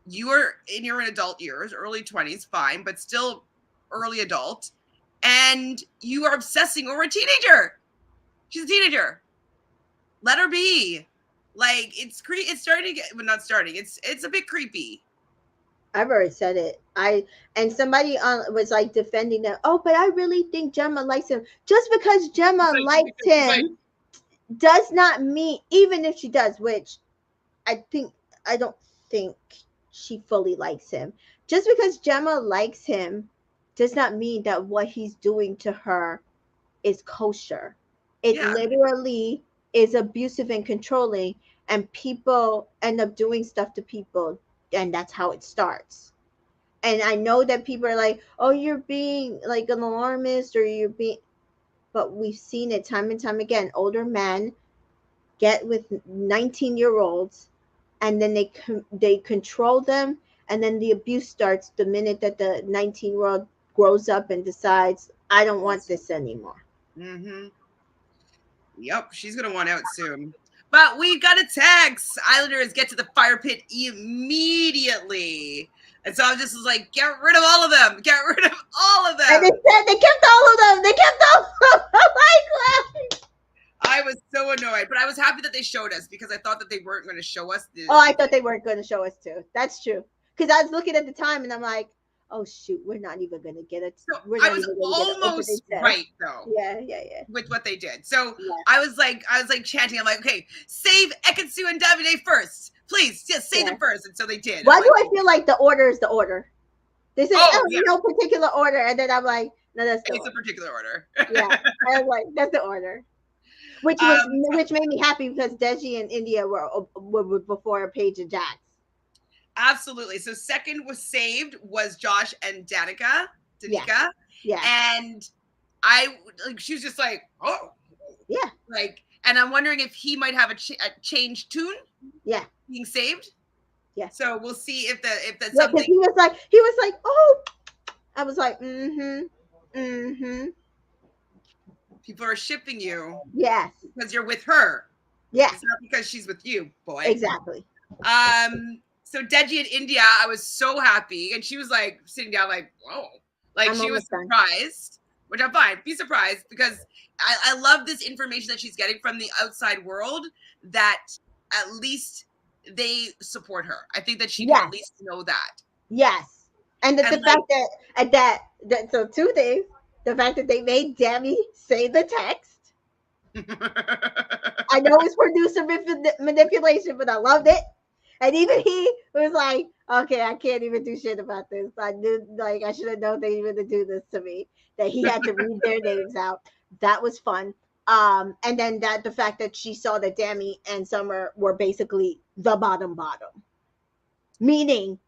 You are in your adult years, early 20s, fine, but still early adult, and you are obsessing over a teenager. She's a teenager. Let her be. Like it's starting to get, but not starting. It's a bit creepy. I've already said it. And somebody was like defending them. Oh, but I really think Gemma likes him. Just because Gemma likes Like, him does not mean, even if she does, which I don't think she fully likes him. Just because Gemma likes him does not mean that what he's doing to her is kosher. It yeah, literally is abusive and controlling, and people end up doing stuff to people, and that's how it starts. And I know that people are like, oh, you're being like an alarmist, or you're being, but we've seen it time and time again. Older men get with 19-year-olds, and then they control them, and then the abuse starts the minute that the 19-year-old grows up and decides, I don't want this anymore. mm-hmm. Yep, she's gonna want out soon. But we got a text. Islanders get to the fire pit immediately. And so I just was like, get rid of all of them. Get rid of all of them. And they said they kept all of them. They kept all of them. Like, I was so annoyed, but I was happy that they showed us because I thought that they weren't going to show us the. oh, I thought they weren't going to show us too. That's true. Because I was looking at the time and I'm like, oh shoot, we're not even going to get it. So We're I not was even going to get an almost opening right though. Yeah. With what they did. So Yeah. I was like chanting. I'm like, okay, save Ekin-su and Davide first, please. Just save them first. And so they did. Why I'm do like, I feel like the order is the order? They said, oh yeah, no particular order, and then I'm like, no, that's the it's order. a particular order. Yeah, I was like, that's the order. Which made me happy because Deji and India were before Paige and Jax. Absolutely. So second was saved was Josh and Danica. Yeah. And I like she was just like, oh Yeah. like, and I'm wondering if he might have a change tune. Yeah. being saved. Yeah. So we'll see if that's Yeah, because something. he was like, oh, I was like, People are shipping you yes, because you're with her. yes, It's not because she's with you, boy. exactly. So Deji in India, I was so happy, and she was like sitting down, like, whoa, like I'm she was almost done. surprised, which I'm fine. Be surprised because I love this information that she's getting from the outside world. That at least they support her. I think that she can at Yes, least know that. yes, and the And fact that so two things: the fact that they made Demi say the text. I know it's producer manipulation, but I loved it. And even he was like, okay, I can't even do shit about this. I knew, like, I should have known they were going to do this to me, that he had to read their names out. That was fun. And then that the fact that she saw that Demi and Summer were basically the bottom, meaning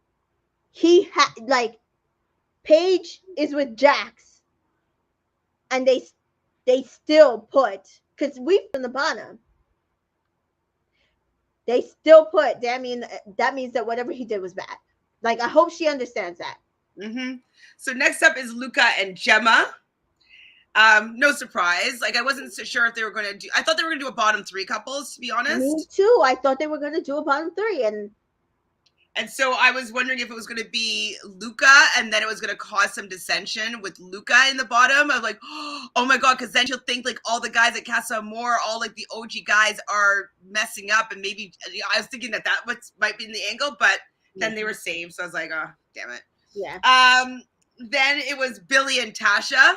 he had, like, Paige is with Jax, and they still put, because we from the bottom, they still put Demi in. That means that whatever he did was bad. Like, I hope she understands that. Mm-hmm. So next up is Luca and Gemma. No surprise. Like, I wasn't so sure if they were going to do. I thought they were going to do a bottom three couples, to be honest. Me too. I thought they were going to do a bottom three, and so I was wondering if it was going to be Luca, and then it was going to cause some dissension with Luca in the bottom. I was like, oh my god, because then she'll think like all the guys at Casa Amor, all like the OG guys, are messing up, and maybe I was thinking that might be in the angle, but then they were saved, so I was like, oh damn it. Yeah. Then it was Billy and Tasha.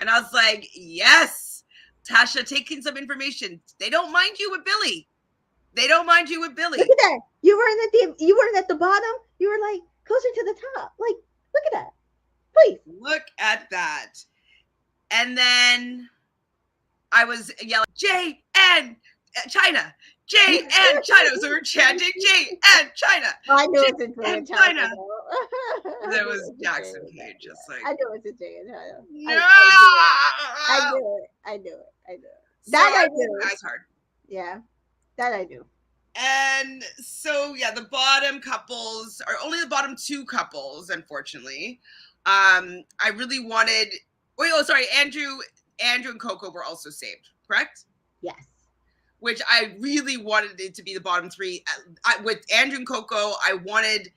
And I was like, yes, Tasha taking some information. They don't mind you with Billy. They don't mind you with Billy. Look at that. You weren't at the bottom. You were like closer to the top. Like, look at that. Please. Look at that. And then I was yelling, Jay and China. Jay and China. So we're chanting Jay and China. I knew it was in Jay and China. That was Jackson Page. Just like, I knew it was in Jay and China. No! I knew it. That I knew. That's hard. Yeah. That I do. And so, yeah, the bottom couples are only the bottom two couples, unfortunately. I really wanted. Andrew and Coco were also saved, correct? Yes. Which I really wanted it to be the bottom three. With Andrew and Coco, I wanted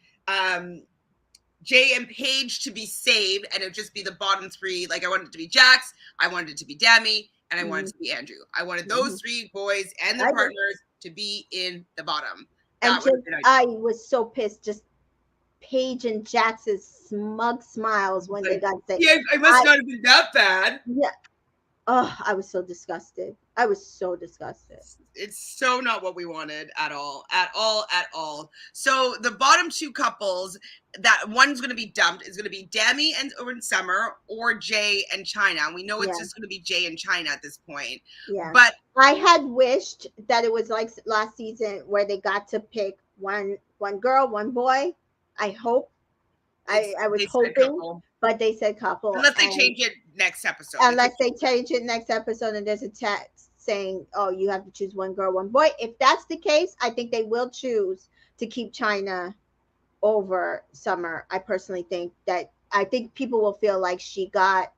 Jay and Paige to be saved, and it would just be the bottom three. Like, I wanted it to be Jax, I wanted it to be Demi, and I wanted it to be Andrew. I wanted those three boys and their partners to be in the bottom. And I was so pissed. Just Paige and Jax's smug smiles when they got saved. Yeah, it must not have been that bad. Yeah. Oh, I was so disgusted. It's so not what we wanted at all. So the bottom two couples, that one's going to be dumped, is going to be Demi and Summer, or Jay and China. We know it's just going to be Jay and China at this point. Yeah. But I had wished that it was like last season where they got to pick one girl, one boy. I hope. I was hoping, but they said couple. Unless they change it next episode. Unless they change it next episode and there's a text saying, oh, you have to choose one girl, one boy. If that's the case, I think they will choose to keep China over Summer. I personally think people will feel like she got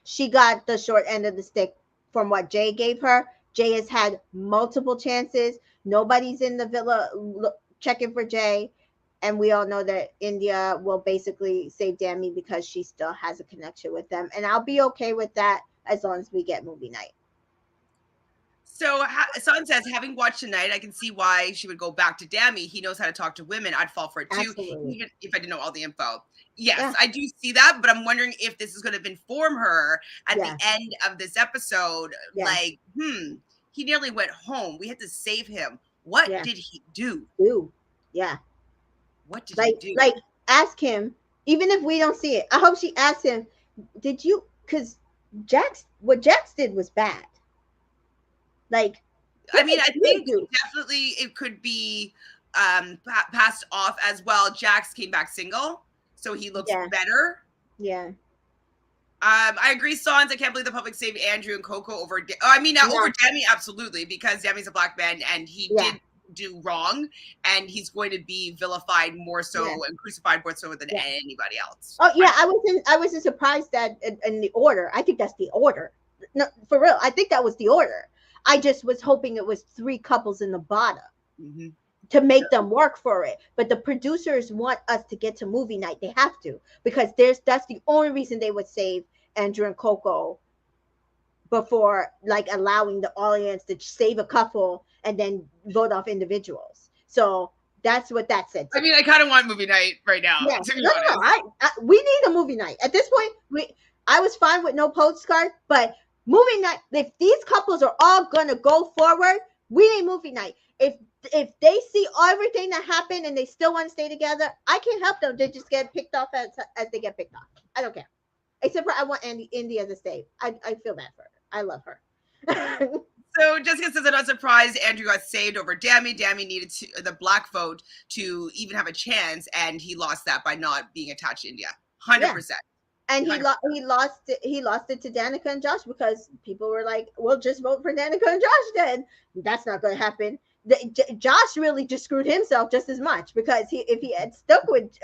the short end of the stick from what Jay gave her. Jay has had multiple chances. Nobody's in the villa checking for Jay. And we all know that India will basically save Demi because she still has a connection with them. And I'll be okay with that as long as we get movie night. So Son says, having watched tonight, I can see why she would go back to Demi. He knows how to talk to women. I'd fall for it too, even if I didn't know all the info. Yes, I do see that, but I'm wondering if this is going to inform her at the end of this episode. Like, he nearly went home. We had to save him. What did he do? Yeah. What did he do? Like, ask him, even if we don't see it. I hope she asked him, did you, because what Jax did was bad. Like, I mean, I think definitely it could be passed off as well. Jax came back single, so he looks better. Yeah. I agree, Sans. I can't believe the public saved Andrew and Coco over. Over Demi, absolutely, because Demi's a black man and he did do wrong, and he's going to be vilified more so and crucified more so than anybody else. Oh yeah, I wasn't surprised that in the order. I think that's the order. No, for real, I think that was the order. I just was hoping it was 3 couples in the bottom. Mm-hmm. To make them work for it. But the producers want us to get to movie night. They have to, because that's the only reason they would save Andrew and Coco before like allowing the audience to save a couple and then vote off individuals. So that's what that said. I mean, I kind of want movie night right now. Yeah. To be No, we need a movie night at this point. I was fine with no postcard, but movie night. If these couples are all gonna go forward, we need movie night. If they see everything that happened and they still want to stay together, I can't help them. They just get picked off as they get picked off. I don't care. Except for I want India to stay. I feel bad for her. I love her. So Jessica says, I'm not surprised Andrew got saved over Dami. Dami needed the black vote to even have a chance, and he lost that by not being attached to India. 100%. And he lost it to Danica and Josh because people were like, well, just vote for Danica and Josh then. That's not going to happen. Josh really just screwed himself just as much, because if he had stuck with,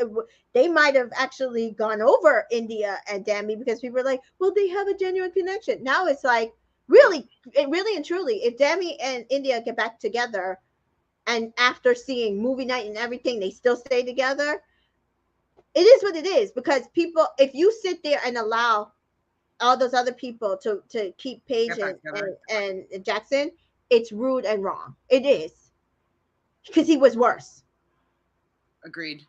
they might have actually gone over India and Dami, because people were like, well, they have a genuine connection. Now it's like, really and truly, if Dami and India get back together, and after seeing movie night and everything, they still stay together, it is what it is. Because people, if you sit there and allow all those other people to keep Paige and Jackson, it's rude and wrong. It is, because he was worse. Agreed.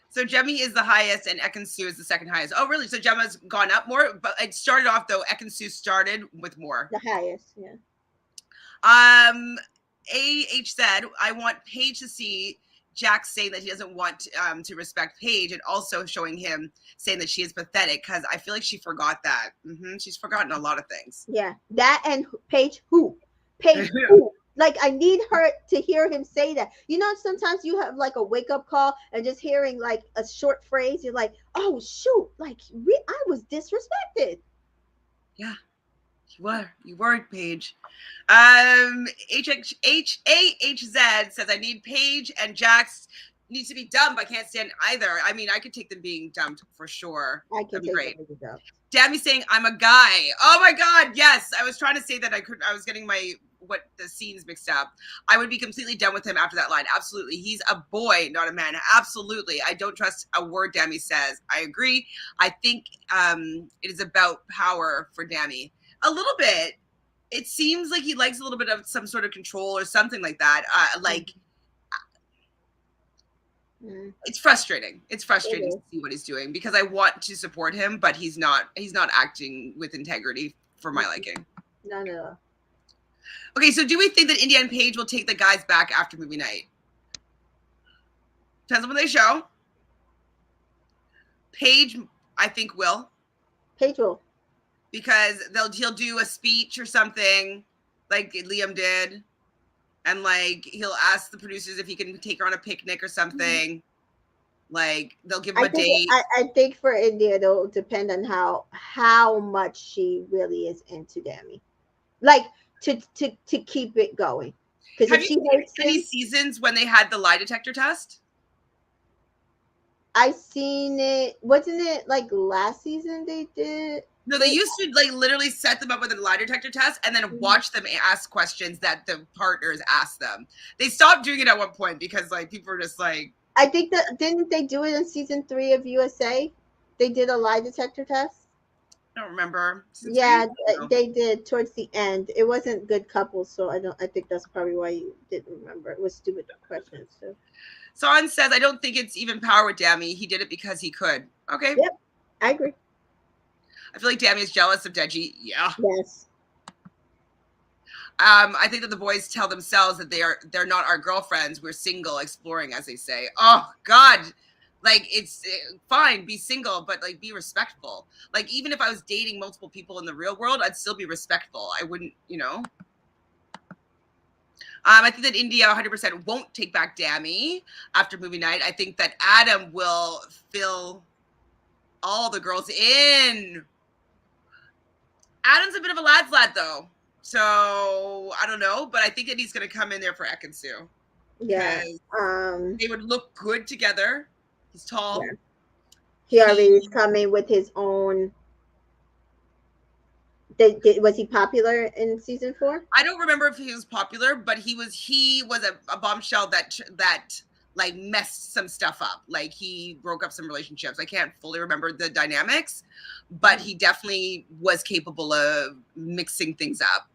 So Jemmy is the highest and Ekin-su is the second highest. Oh, really? So Gemma's gone up more? But it started off, though, Ekin-su started with more. The highest, yeah. AH said, I want Paige to see Jack saying that he doesn't want to respect Paige, and also showing him saying that she is pathetic, because I feel like she forgot that. She's forgotten a lot of things. Yeah, that and Paige who? Paige who? Like, I need her to hear him say that. You know, sometimes you have like a wake up call, and just hearing like a short phrase, you're like, oh shoot, like I was disrespected. Yeah, you were, Paige. HHZ says, I need Paige and Jax needs to be dumped. I can't stand either. I mean, I could take them being dumped for sure. That'd be great. Dammy saying, I'm a guy. Oh my God, yes. I was trying to say that I was getting the scenes mixed up. I would be completely done with him after that line. Absolutely. He's a boy, not a man. Absolutely. I don't trust a word Dammy says. I agree. I think it is about power for Dammy. A little bit. It seems like he likes a little bit of some sort of control or something like that. It's frustrating. It's frustrating to see what he's doing, because I want to support him, but he's not acting with integrity for my liking. No. Okay, so do we think that India and Paige will take the guys back after movie night? Depends on what they show. Paige, I think, will. Paige will. Because he'll do a speech or something like Liam did. And like he'll ask the producers if he can take her on a picnic or something. Like they'll give him a date. I think for India, it'll depend on how much she really is into Dami. Like to keep it going. Because have you seen any seasons when they had the lie detector test? I seen it. Wasn't it like last season they did? No, they used to like literally set them up with a lie detector test and then watch them ask questions that the partners asked them. They stopped doing it at one point because like people were just like. I think that didn't they do it in season 3 of USA? They did a lie detector test. I don't remember. Yeah, they did towards the end. It wasn't good couples, so I think that's probably why you didn't remember. It was stupid questions. So. Son says, I don't think it's even power with Dami. He did it because he could. Okay. Yep, I agree. I feel like Dami is jealous of Deji. Yeah. Yes. I think that the boys tell themselves that they're not our girlfriends. We're single, exploring, as they say. Oh God, like it's fine, be single, but like be respectful. Like even if I was dating multiple people in the real world, I'd still be respectful. I wouldn't, I think that India 100% won't take back Dami after movie night. I think that Adam will fill all the girls in. Adam's a bit of a lad's lad, though. So, I don't know. But I think that he's going to come in there for Ekin-su. Yeah. because they would look good together. He's Yeah. tall. He already is He coming with his own. Was he popular in season 4? I don't remember if he was popular, but he was a bombshell that like messed some stuff up. Like he broke up some relationships. I can't fully remember the dynamics, but he definitely was capable of mixing things up.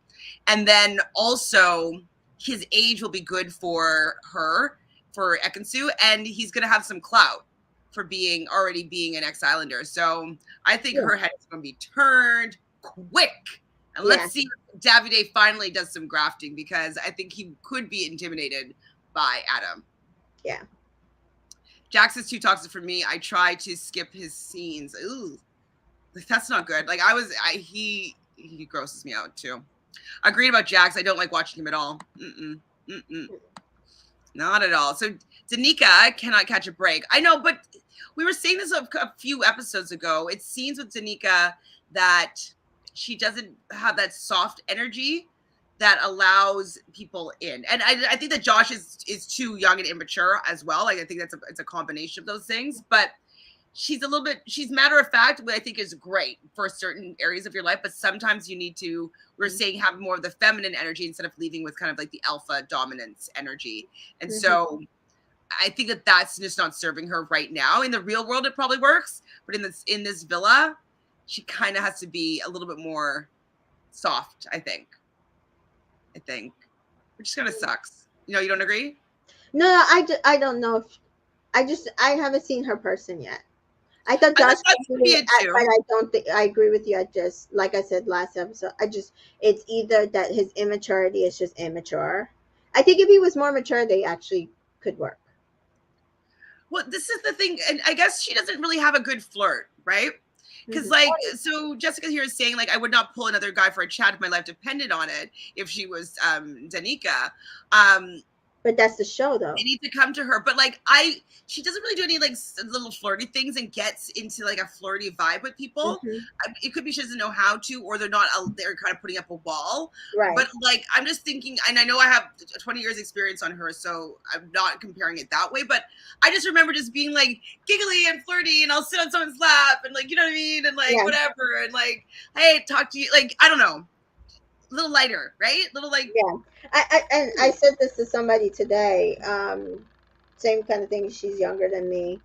And then also his age will be good for her, for Ekin-su, and he's gonna have some clout for being an ex-islander. So I think Yeah. her head is gonna be turned quick. And Yeah. let's see if Davide finally does some grafting, because I think he could be intimidated by Adam. Yeah. Jax is too toxic for me. I try to skip his scenes. Ooh, that's not good. Like he grosses me out too. Agreed about Jax. I don't like watching him at all. Not at all. So Danica cannot catch a break. I know, but we were saying this a few episodes ago. It seems with Danica that she doesn't have that soft energy that allows people in. And I think that Josh is too young and immature as well. Like I think it's a combination of those things. But she's matter of fact, which I think is great for certain areas of your life. But sometimes you need to, we're saying, have more of the feminine energy instead of leading with kind of like the alpha dominance energy. And so I think that that's just not serving her right now. In the real world, it probably works, but in this villa, she kind of has to be a little bit more soft. I think, which just kind of sucks. You don't agree? No, I don't know if I haven't seen her person yet. I thought I Josh thought that could could be be it, it too. but I don't think I agree with you. I just, like I said last episode, it's either that his immaturity is just immature. I think if he was more mature, they actually could work. Well, this is the thing, and I guess she doesn't really have a good flirt, right? Because so Jessica here is saying, like, I would not pull another guy for a chat if my life depended on it. If she was Danica, But that's the show, though. they need to come to her. But like, she doesn't really do any like little flirty things and gets into like a flirty vibe with people. It could be she doesn't know how to, or they're not. They're kind of putting up a wall. Right. But like, I'm just thinking, and I know I have 20 years experience on her, so I'm not comparing it that way. But I just remember just being like giggly and flirty, and I'll sit on someone's lap, and like, you know what I mean, and like whatever, and like, hey, talk to you, like, I don't know. A little lighter, right? A little like I said this to somebody today. Same kind of thing. She's younger than me,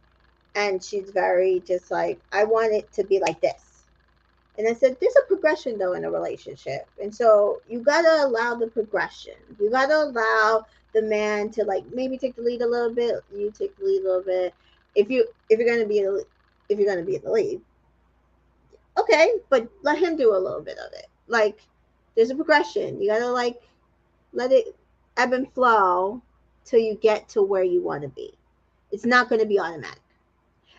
and she's very just like, I want it to be like this. And I said, there's a progression though in a relationship, and so you gotta allow the progression. You gotta allow the man to like maybe take the lead a little bit. You take the lead a little bit. If you're gonna be in the lead, okay, but let him do a little bit of it. Like, there's a progression. You gotta like let it ebb and flow till you get to where you want to be. It's not going to be automatic.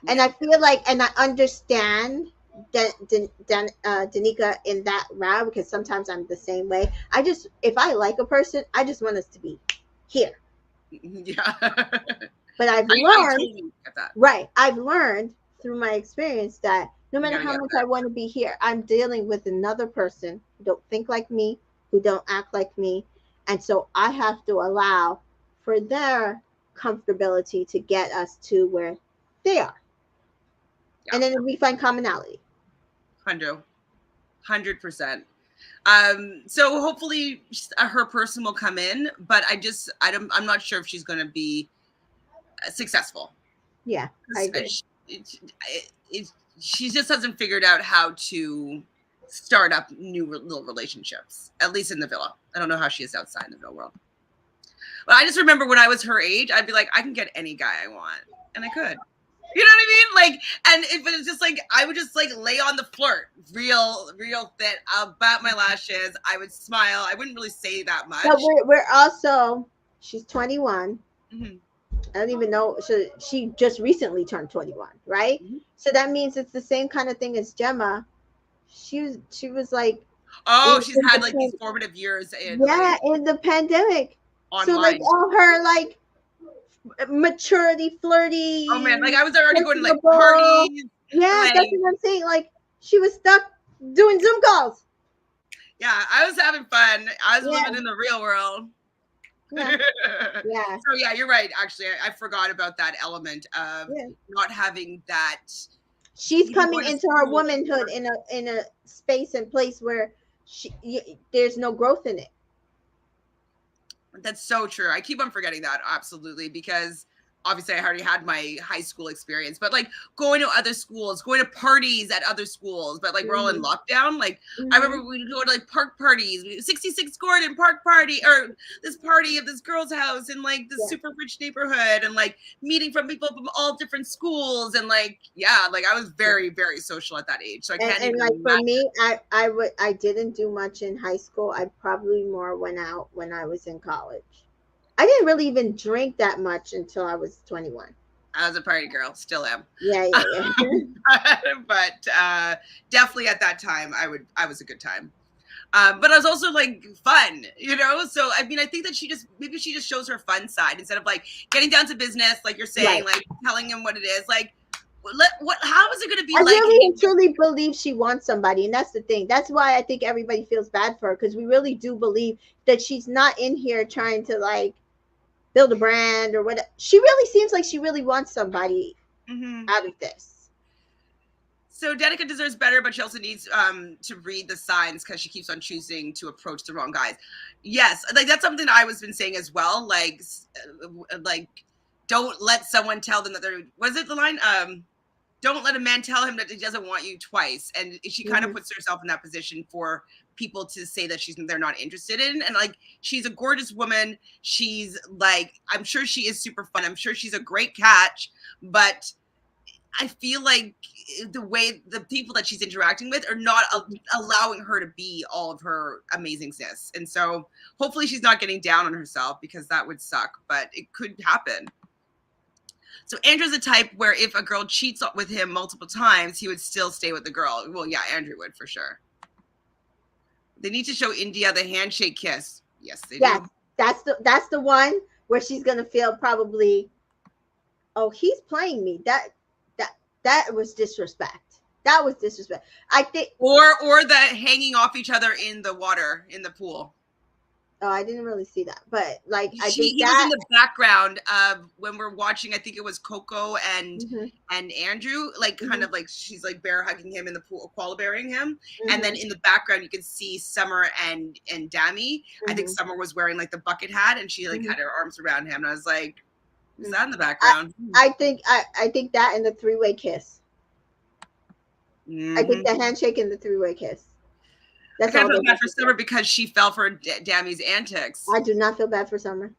And I feel like, and I understand that Danica in that route, because sometimes I'm the same way. If I like a person, I just want us to be here. Yeah. But I've learned, right? I've learned through my experience that no matter how much I want to be here, I'm dealing with another person who don't think like me, who don't act like me. And so I have to allow for their comfortability to get us to where they are. Yeah. And then we find commonality. 100%. So hopefully her person will come in, but I'm not sure if she's going to be successful. Yeah, I agree. She just hasn't figured out how to start up new little relationships, at least in the villa. I don't know how she is outside in the real world. But I just remember when I was her age, I'd be like, I can get any guy I want. And I could. You know what I mean? Like, and if it's just like, I would just like lay on the flirt, real thin. I'll bat my lashes. I would smile. I wouldn't really say that much. But we're also, she's 21. I don't even know. She just recently turned 21, right? So that means it's the same kind of thing as Gemma. She was like, she's had like these formative years in the pandemic. Online. So like all her like maturity, flirty. Oh man, like I was already going to like parties. Yeah, like, that's what I'm saying. Like she was stuck doing Zoom calls. Yeah, I was having fun. I was living in the real world. Yeah. Yeah. So yeah, you're right. Actually, I forgot about that element of Yeah. not having that. She's Even coming going to into her school. womanhood in a space and place where there's no growth in it. That's so true. I keep on forgetting that, absolutely, because obviously I already had my high school experience, but like going to other schools, going to parties at other schools, but like we're all in Hmm. lockdown. Like I Hmm. remember we'd go to like park parties, 66 Gordon Park party, or this party of this girl's house in like this Yeah. super rich neighborhood, and like meeting from people from all different schools. And like, yeah, like I was very, very social at that age. So I can't And even like for imagine. me, I didn't do much in high school. I probably more went out when I was in college. I didn't really even drink that much until I was 21. I was a party girl, still am. Yeah, yeah, yeah. But definitely at that time, I was a good time. But I was also like fun, you know. So I mean, I think that maybe she just shows her fun side instead of like getting down to business, like you're saying, Right. like telling him what it is. Like, how is it going to be I like really hanging and truly believe she wants somebody, and that's the thing. That's why I think everybody feels bad for her, because we really do believe that she's not in here trying to like build a brand or what. She really seems like she really wants somebody Mhm. out of this. So Danica deserves better, but she also needs to read the signs because she keeps on choosing to approach the wrong guys. Yes, like that's something I was been saying as well. Like don't let someone tell them that they're. Was it the line? Don't let a man tell him that he doesn't want you twice. And she kind of Hmm. puts herself in that position for people to say that they're not interested in. And like she's a gorgeous woman. She's like, I'm sure she is super fun. I'm sure she's a great catch, but I feel like the way the people that she's interacting with are not allowing her to be all of her amazingness. And so hopefully she's not getting down on herself because that would suck, but it could happen. So Andrew's the type where if a girl cheats with him multiple times, he would still stay with the girl. Well, yeah, Andrew would for sure. They need to show India the handshake kiss. Yes, they Yes, do. that's the one where she's gonna feel probably, oh, he's playing me. That that was disrespect. That was disrespect. I think. Or the hanging off each other in the water in the pool. Oh, I didn't really see that, but like I think He was in that. the background of when we're watching. I think it was Coco Hmm. and Andrew, like kind Hmm. of like she's like bear hugging him in the pool, koala bearing him, and then Hmm. in the background you can see Summer and Dami. I think Hmm. Summer was wearing like the bucket hat, and she like Hmm. had her arms around him, and I was like, "Is Hmm. that in the I background?" I think that and the three-way kiss. I think Mm-hmm. the handshake and the three-way kiss. I That's kind of all felt those bad for episodes. Summer because she fell for Dami's antics. I do not feel bad for Summer.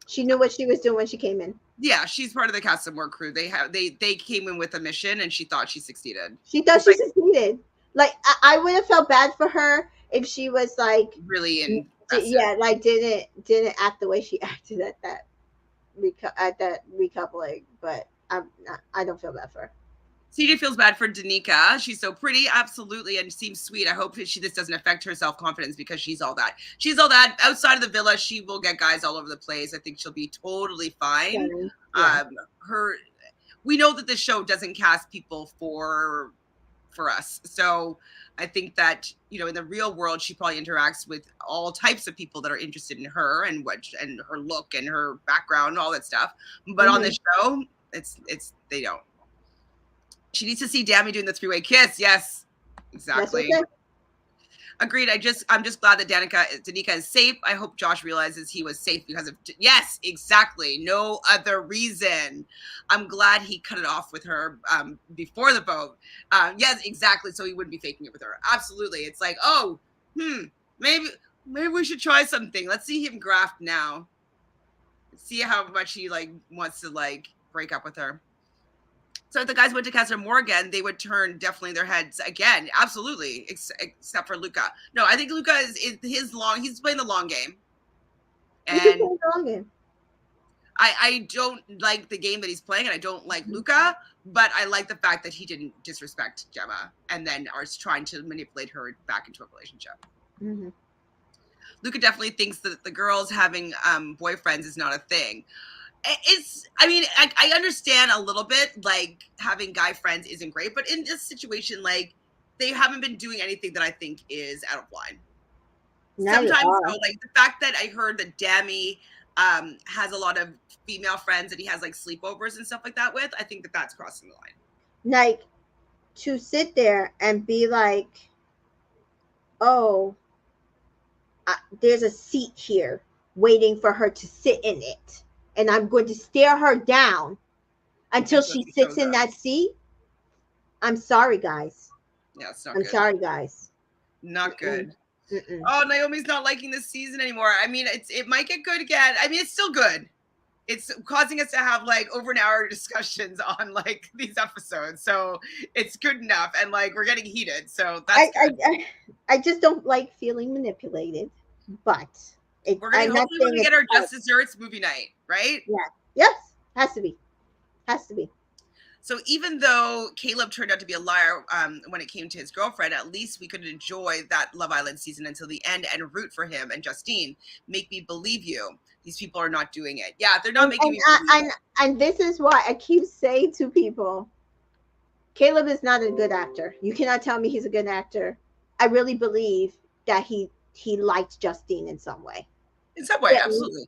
She knew what she was doing when she came in. Yeah, she's part of the Casa Amor crew. They came in with a mission, and she thought she succeeded. She thought It's she like succeeded. Like I would have felt bad for her if she was like, really invested. yeah, like didn't act the way she acted at that at that recoupling. But I'm not. I don't feel bad for her. CJ feels bad for Danica. She's so pretty, absolutely, and seems sweet. I hope this doesn't affect her self confidence because she's all that. She's all that. Outside of the villa, she will get guys all over the place. I think she'll be totally fine. So, yeah. Um, her, we know that this show doesn't cast people for us, so I think that in the real world, she probably interacts with all types of people that are interested in her and her look and her background, all that stuff. But on Hmm. this show, it's they don't. She needs to see Dami doing the three-way kiss. Yes, That's exactly. okay. Agreed. I'm just glad that Danica is safe. I hope Josh realizes he was safe because of yes, exactly. No other reason. I'm glad he cut it off with her before the vote. Yes, exactly. So he wouldn't be faking it with her. Absolutely. It's like, oh, maybe we should try something. Let's see him graft now. See how much he like wants to like break up with her. So if the guys went to Casa Amor again, they would turn definitely their heads again. Absolutely, except for Luca. No, I think Luca is his long. He's playing the long game, You can play and the long game. I don't like the game that he's playing, and I don't like Luca. But I like the fact that he didn't disrespect Gemma, and then are trying to manipulate her back into a relationship. Hmm. Luca definitely thinks that the girls having boyfriends is not a thing. I mean, I understand a little bit, like having guy friends isn't great, but in this situation, like they haven't been doing anything that I think is out of line. Not at Sometimes all. though, like the fact that I heard that Dami has a lot of female friends that he has like sleepovers and stuff like that with, I think that that's crossing the line. Like to sit there and be like, oh, there's a seat here waiting for her to sit in it, and I'm going to stare her down until Until she he sits shows in up. that seat. I'm sorry, guys. Yeah, it's not I'm good. sorry, guys. Not good. Mm-mm. Oh, Naomi's not liking this season anymore. I mean, it might get good again. I mean, it's still good. It's causing us to have like over an hour discussions on like these episodes, so it's good enough, and like we're getting heated, so that's good. I just don't like feeling manipulated, but I'm not Hopefully we're saying gonna it's get our right. Just Desserts movie night, right? Yeah. Yes. Has to be. Has to be. So even though Caleb turned out to be a liar when it came to his girlfriend, at least we could enjoy that Love Island season until the end and root for him and Justine. Make me believe you. These people are not doing it. Yeah, they're not making me believe it. And this is why I keep saying to people, Caleb is not a good actor. You cannot tell me he's a good actor. I really believe that he liked Justine in some way. In some way, absolutely.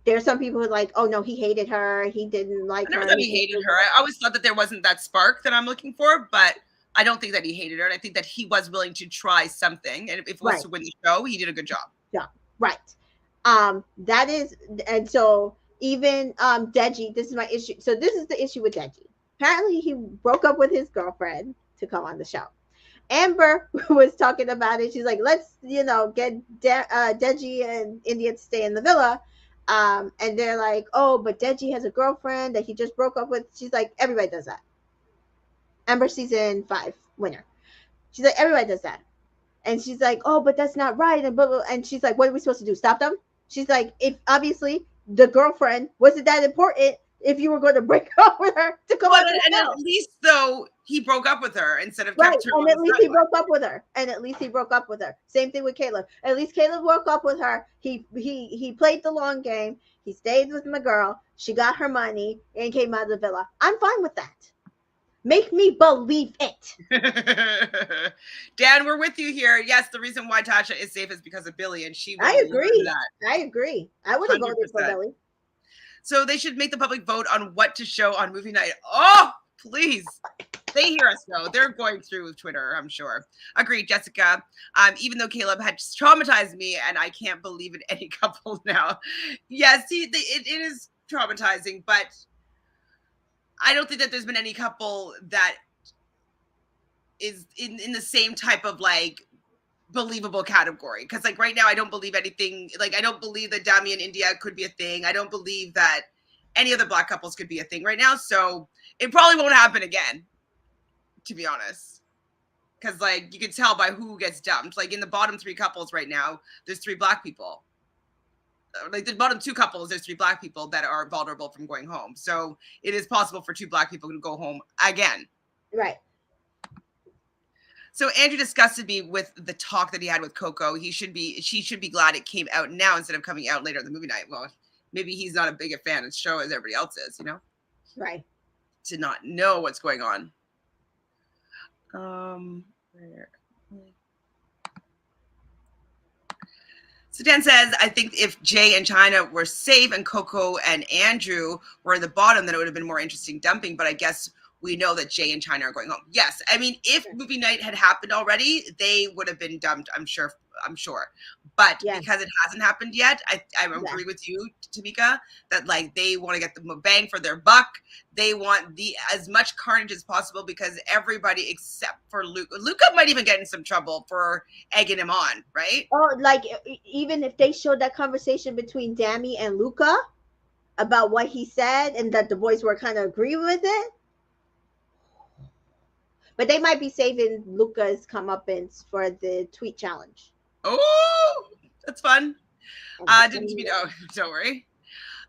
There's some people who are like, oh no, he hated her. He didn't like I never her. thought he hated her. I always thought that there wasn't that spark that I'm looking for, but I don't think that he hated her. And I think that he was willing to try something. And if it was to win the show, he did a good job. Yeah, right. That is, and so even Deji, this is my issue. So this is the issue with Deji. Apparently, he broke up with his girlfriend to come on the show. Amber was talking about it. She's like, let's, get Deji and India to stay in the villa. And they're like, oh, but Deji has a girlfriend that he just broke up with. She's like, everybody does that. Amber season 5 winner. She's like, everybody does that. And she's like, oh, but that's not right. And blah, blah. And she's like, what are we supposed to do? Stop them? She's like, if obviously the girlfriend wasn't that important if you were going to break up with her to come on the And show. at least though he broke up with her instead of Right, kept her. and at least he broke up with her. And at least he broke up with her. Same thing with Caleb. At least Caleb broke up with her. He played the long game. He stayed with my girl. She got her money and came out of the villa. I'm fine with that. Make me believe it. Dan, we're with you here. Yes, the reason why Tasha is safe is because of Billy, and she. I agree. I agree. I would have voted for Billy. So they should make the public vote on what to show on movie night. Oh, please. They hear us though. They're going through Twitter, I'm sure. Agreed, Jessica. Even though Caleb had traumatized me, and I can't believe in any couple now. Yes, it is traumatizing, but I don't think that there's been any couple that is in the same type of like believable category. Because like right now, I don't believe anything. Like I don't believe that Dami and India could be a thing. I don't believe that any other Black couples could be a thing right now. So it probably won't happen again, to be honest. Because like you can tell by who gets dumped. Like in the bottom 3 couples right now, there's 3 Black people. Like the bottom 2 couples, there's 3 Black people that are vulnerable from going home. So it is possible for 2 Black people to go home again. Right. So Andrew disgusted me with the talk that he had with Coco. She should be glad it came out now instead of coming out later in the movie night. Well, maybe he's not as big a fan of the show as everybody else is, Right. To not know what's going on. So Dan says, I think if Jay and China were safe and Coco and Andrew were in the bottom, then it would have been more interesting dumping. But I guess we know that Jay and China are going home. Yes. I mean, if movie night had happened already, they would have been dumped, I'm sure. But because it hasn't happened yet, I agree with you, Tamika, that like they want to get the bang for their buck. They want as much carnage as possible because everybody except for Luca might even get in some trouble for egging him on, right? Oh, like even if they showed that conversation between Dami and Luca about what he said and that the boys were kind of agreeing with it. But they might be saving Luca's comeuppance for the tweet challenge. Oh, that's fun. Don't worry.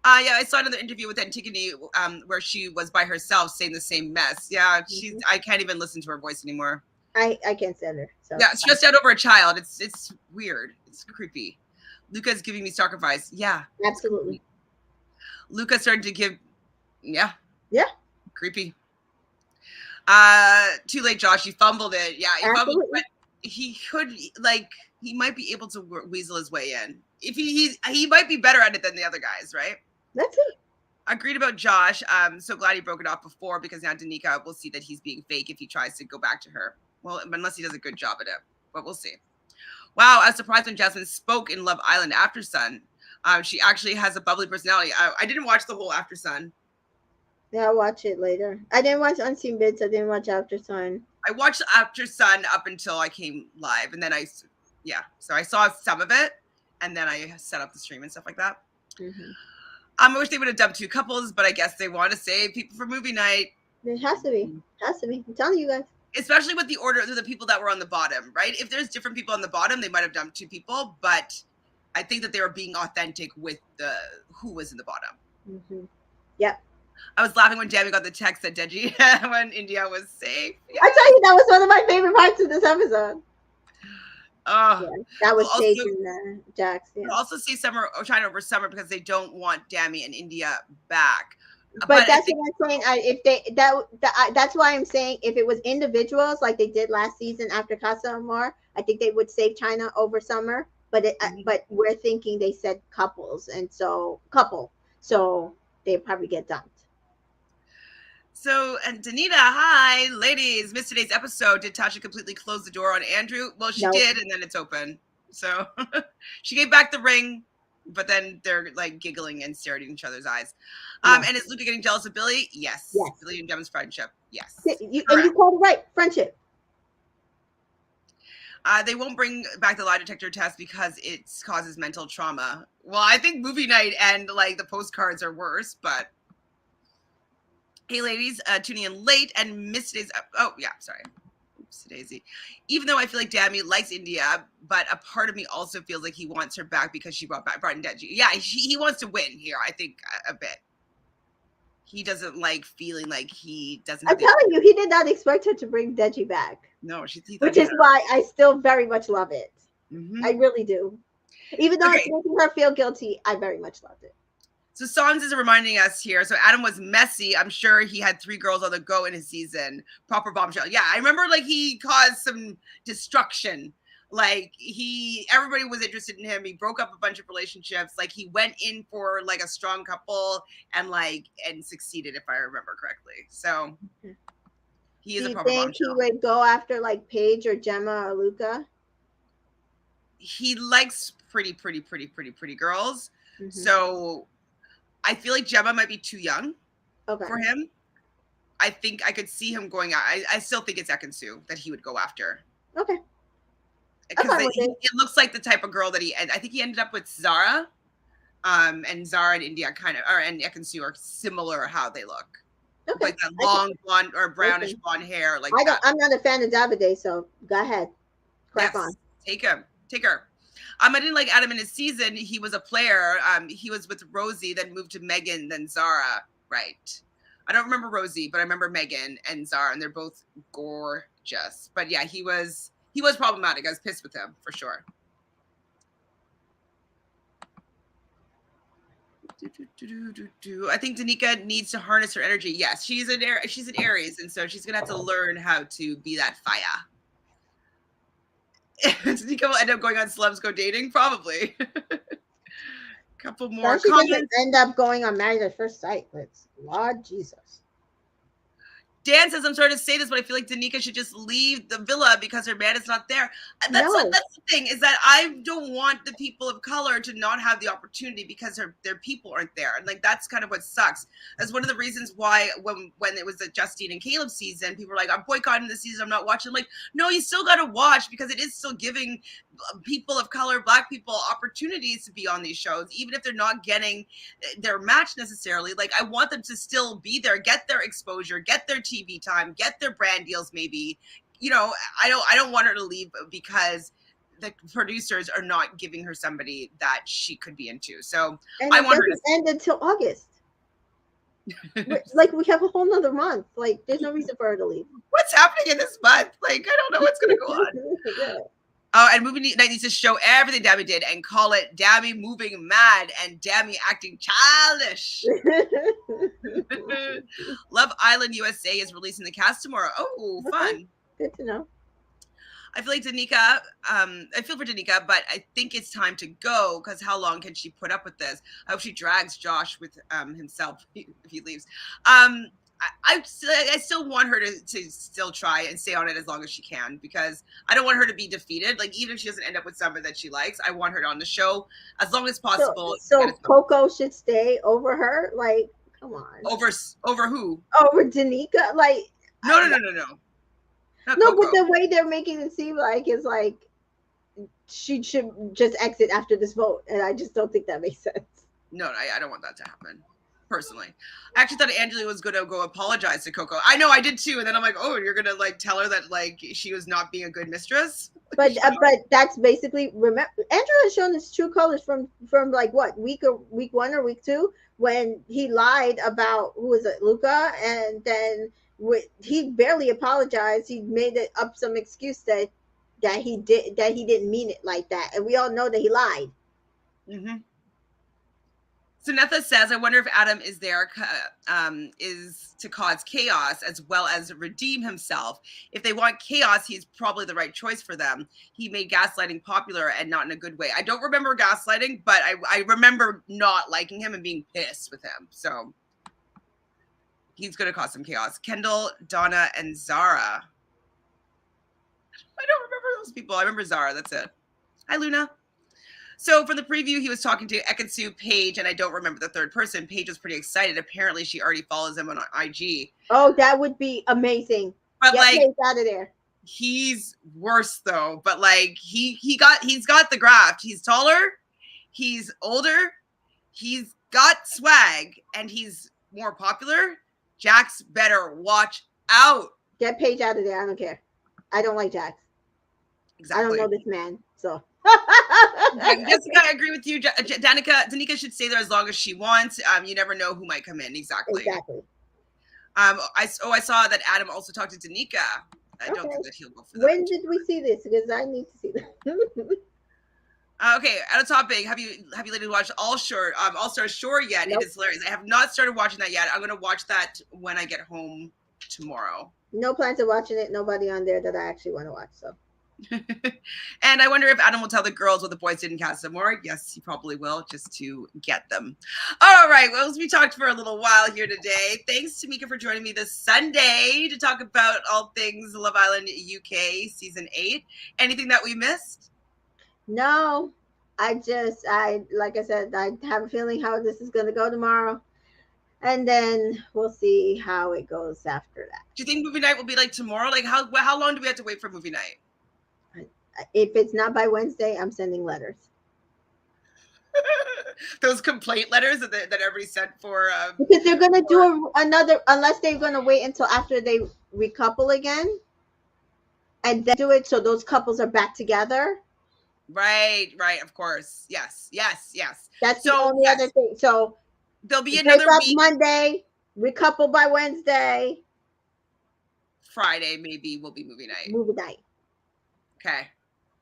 I saw another interview with Antigone where she was by herself saying the same mess. Yeah, I can't even listen to her voice anymore. I can't stand her. So yeah, stressed out over a child. It's weird. It's creepy. Luca's giving me stalker vibes. Yeah, absolutely. Luca started to give. Yeah. Creepy. Too late, Josh. You fumbled it. Yeah, he could he might be able to weasel his way in. If he might be better at it than the other guys, right? Let's see. Agreed about Josh. I'm so glad he broke it off before, because now Danica will see that he's being fake if he tries to go back to her. Well, unless he does a good job at it, but we'll see. Wow, I was surprised when Jasmine spoke in Love Island After Sun. She actually has a bubbly personality. I didn't watch the whole After Sun. Yeah, I'll watch it later. I didn't watch Unseen Bits. I didn't watch After Sun. I watched After Sun up until I came live, and then so I saw some of it, and then I set up the stream and stuff like that. Mm-hmm. I wish they would have dubbed 2 couples, but I guess they want to save people for movie night. It has to be. Has to be. I'm telling you guys. Especially with the order of the people that were on the bottom, right? If there's different people on the bottom, they might have dumped 2 people, but I think that they were being authentic with who was in the bottom. Mm-hmm. Yep. I was laughing when Jamie got the text that Deji when India was safe. Yeah. I tell you, that was one of my favorite parts of this episode. Oh, yeah, that was Sage and Jax. Yeah. Also see Summer or China over Summer because they don't want Dami and India back. But that's what I'm saying. If they that's why I'm saying if it was individuals like they did last season after Casa Amor, I think they would save China over Summer. But but we're thinking they said couples, and so they probably get dumped. So, and Danita, hi, ladies. Missed today's episode. Did Tasha completely close the door on Andrew? Well, she did, and then it's open. So she gave back the ring, but then they're like giggling and staring at each other's eyes. And is Luca getting jealous of Billy? Yes. Billy and Gemma's friendship. Yes. And you called it right. Friendship. They won't bring back the lie detector test because it causes mental trauma. Well, I think movie night and like the postcards are worse, but. Hey, ladies, tuning in late and missed today's. Oh, yeah, sorry. Oops, Daisy. Even though I feel like Dami likes India, but a part of me also feels like he wants her back because she brought in Deji. Yeah, he wants to win here, I think, a bit. He doesn't like feeling like he doesn't. I'm telling you, he did not expect her to bring Deji back. No, which is why I still very much love it. Mm-hmm. I really do. Even though it's making her feel guilty, I very much loved it. So Sans is reminding us here. So Adam was messy. I'm sure he had 3 girls on the go in his season. Proper bombshell. Yeah, I remember like he caused some destruction. Like everybody was interested in him. He broke up a bunch of relationships. Like he went in for like a strong couple and succeeded, if I remember correctly. So he is a proper bombshell. Do you think he would go after like Paige or Gemma or Luca? He likes pretty girls. Mm-hmm. So I feel like Gemma might be too young for him. I think I could see him going out. I still think it's Ekin-su that he would go after. Okay. Because it looks like the type of girl that I think he ended up with Zara. And Zara and India and Ekin-su are similar how they look. Okay. Like that long blonde or brownish blonde hair. Like I'm not a fan of Davide, so go ahead. Crack on. Take her. I didn't like Adam in his season. He was a player. He was with Rosie, then moved to Megan, then Zara. Right. I don't remember Rosie, but I remember Megan and Zara, and they're both gorgeous. But yeah, he was problematic. I was pissed with him for sure. I think Danica needs to harness her energy. Yes, she's an Aries, and so she's gonna have to learn how to be that fire. Danica will end up going on Celebs Go Dating, probably. Couple more comments. End up going on Married at First Sight. Let's Lord Jesus. Dan says, I'm sorry to say this, but I feel like Danica should just leave the villa because her man is not there. That's the thing, is that I don't want the people of color to not have the opportunity because their people aren't there. And that's kind of what sucks. That's one of the reasons why when it was the Justine and Caleb season, people were like, I'm boycotting the season, I'm not watching. I'm like, no, you still got to watch because it is still giving people of color, Black people, opportunities to be on these shows, even if they're not getting their match necessarily. Like, I want them to still be there, get their exposure, get their TV time, get their brand deals. Maybe, I don't want her to leave because the producers are not giving her somebody that she could be into. So I want her to end until August. Like, we have a whole nother month. Like, there's no reason for her to leave. What's happening in this month? Like, I don't know what's gonna go on. Yeah. Oh, and Movie Night needs to show everything Dami did and call it Dami moving mad and Dami acting childish. Love Island USA is releasing the cast tomorrow. Oh, fun. Good to know. I feel like Danica, I feel for Danica, but I think it's time to go because how long can she put up with this? I hope she drags Josh with himself if he leaves. I still want her to still try and stay on it as long as she can because I don't want her to be defeated. Like, even if she doesn't end up with someone that she likes, I want her on the show as long as possible. So Coco should stay over her? Like, come on. Over who? Over Danica? Like, No. No, but the way they're making it seem like is like she should just exit after this vote, and I just don't think that makes sense. No, I don't want that to happen. Personally, I actually thought Angela was going to go apologize to Coco. I know I did too, and then I'm like, oh, you're gonna like tell her that like she was not being a good mistress. But that's basically remember Andrew has shown his true colors from like what week 1 or week 2 when he lied about who was it, Luca, and then he barely apologized. He made it up some excuse that he didn't mean it like that, and we all know that he lied. Mm-hmm. So Netha says, I wonder if Adam is there is to cause chaos as well as redeem himself. If they want chaos, he's probably the right choice for them. He made gaslighting popular and not in a good way. I don't remember gaslighting, but I remember not liking him and being pissed with him. So he's going to cause some chaos. Kendall, Donna, and Zara. I don't remember those people. I remember Zara. That's it. Hi, Luna. So for the preview, he was talking to Ekin-su, Paige, and I don't remember the third person. Paige was pretty excited. Apparently, she already follows him on IG. Oh, that would be amazing. But get like, Paige out of there. He's worse though. But like, he's got the graft. He's taller. He's older. He's got swag, and he's more popular. Jax better watch out. Get Paige out of there. I don't care. I don't like Jax. Exactly. I don't know this man, so. Jessica, I agree with you. Danica should stay there as long as she wants. You never know who might come in. Exactly. I saw that Adam also talked to Danica. I don't think that he'll go for that. When did we see this? Because I need to see this. Okay, out of topic. Have you ladies watched All Star Shore yet? Nope. It is hilarious. I have not started watching that yet. I'm going to watch that when I get home tomorrow. No plans of watching it. Nobody on there that I actually want to watch. So. And I wonder if Adam will tell the girls what the boys did in Casa Amor. Yes, he probably will, just to get them. All right, well, we talked for a little while here today. Thanks, Tamika, for joining me this Sunday to talk about all things Love Island UK Season 8. Anything that we missed? No, like I said, I have a feeling how this is going to go tomorrow. And then we'll see how it goes after that. Do you think movie night will be like tomorrow? Like, how long do we have to wait for movie night? If it's not by Wednesday, I'm sending letters. Those complaint letters that everybody sent for. Because they're going to do another, unless they're going to wait until after they recouple again. And then do it so those couples are back together. Right, of course. Yes. That's the only other thing. So there'll be another week. Monday, recouple by Wednesday. Friday maybe will be movie night. Okay.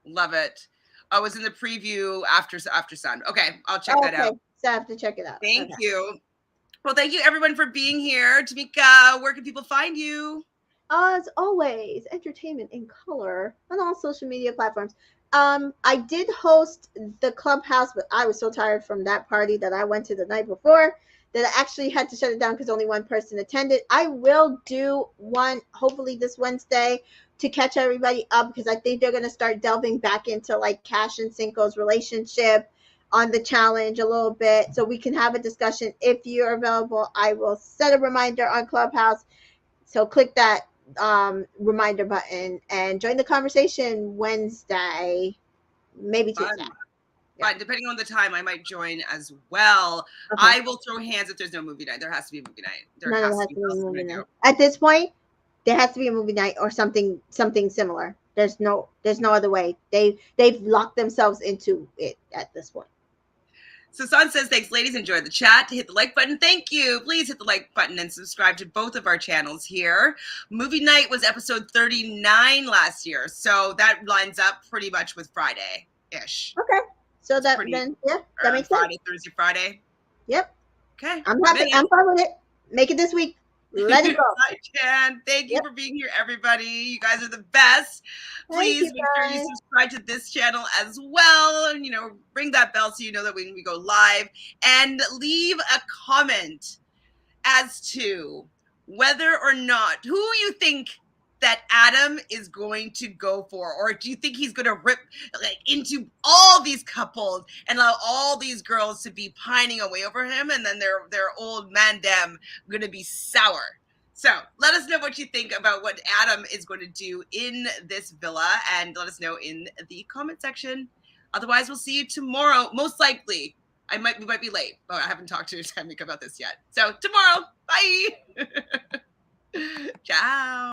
Love it. Oh, it's in the preview after Sun. Okay, I'll check that out. So I have to check it out. Thank you. Well, thank you everyone for being here. Tamika, where can people find you? As always, entertainment in color on all social media platforms. I did host the Clubhouse, but I was so tired from that party that I went to the night before that I actually had to shut it down because only one person attended. I will do one hopefully this Wednesday to catch everybody up because I think they're going to start delving back into like Cash and Cinco's relationship on the challenge a little bit so we can have a discussion. If you're available, I will set a reminder on Clubhouse. So click that reminder button and join the conversation Wednesday, maybe Tuesday. Yeah. But depending on the time, I might join as well. Okay. I will throw hands if there's no movie night. There has to be a movie night. There has to be a movie night. At this point, there has to be a movie night or something similar. There's no other way. They've locked themselves into it at this point. So San says, thanks, ladies. Enjoyed the chat. Hit the like button. Thank you. Please hit the like button and subscribe to both of our channels here. Movie night was episode 39 last year. So that lines up pretty much with Friday-ish. Okay. So that makes sense. Friday, Thursday, Friday. Yep. Okay. I'm happy. I'm fine with it. Make it this week. Let it go. Hi, Jan. Thank you Yep. for being here, everybody. You guys are the best. Thank Please you, make sure you guys. subscribe to this channel as well. And, ring that bell so you know that when we go live. And leave a comment as to whether or not who you think that Adam is going to go for, or do you think he's going to rip into all these couples and allow all these girls to be pining away over him, and then their old man dem going to be sour? So let us know what you think about what Adam is going to do in this villa, and let us know in the comment section. Otherwise, we'll see you tomorrow, most likely. We might be late, but I haven't talked to Tamika about this yet. So tomorrow, bye. Ciao.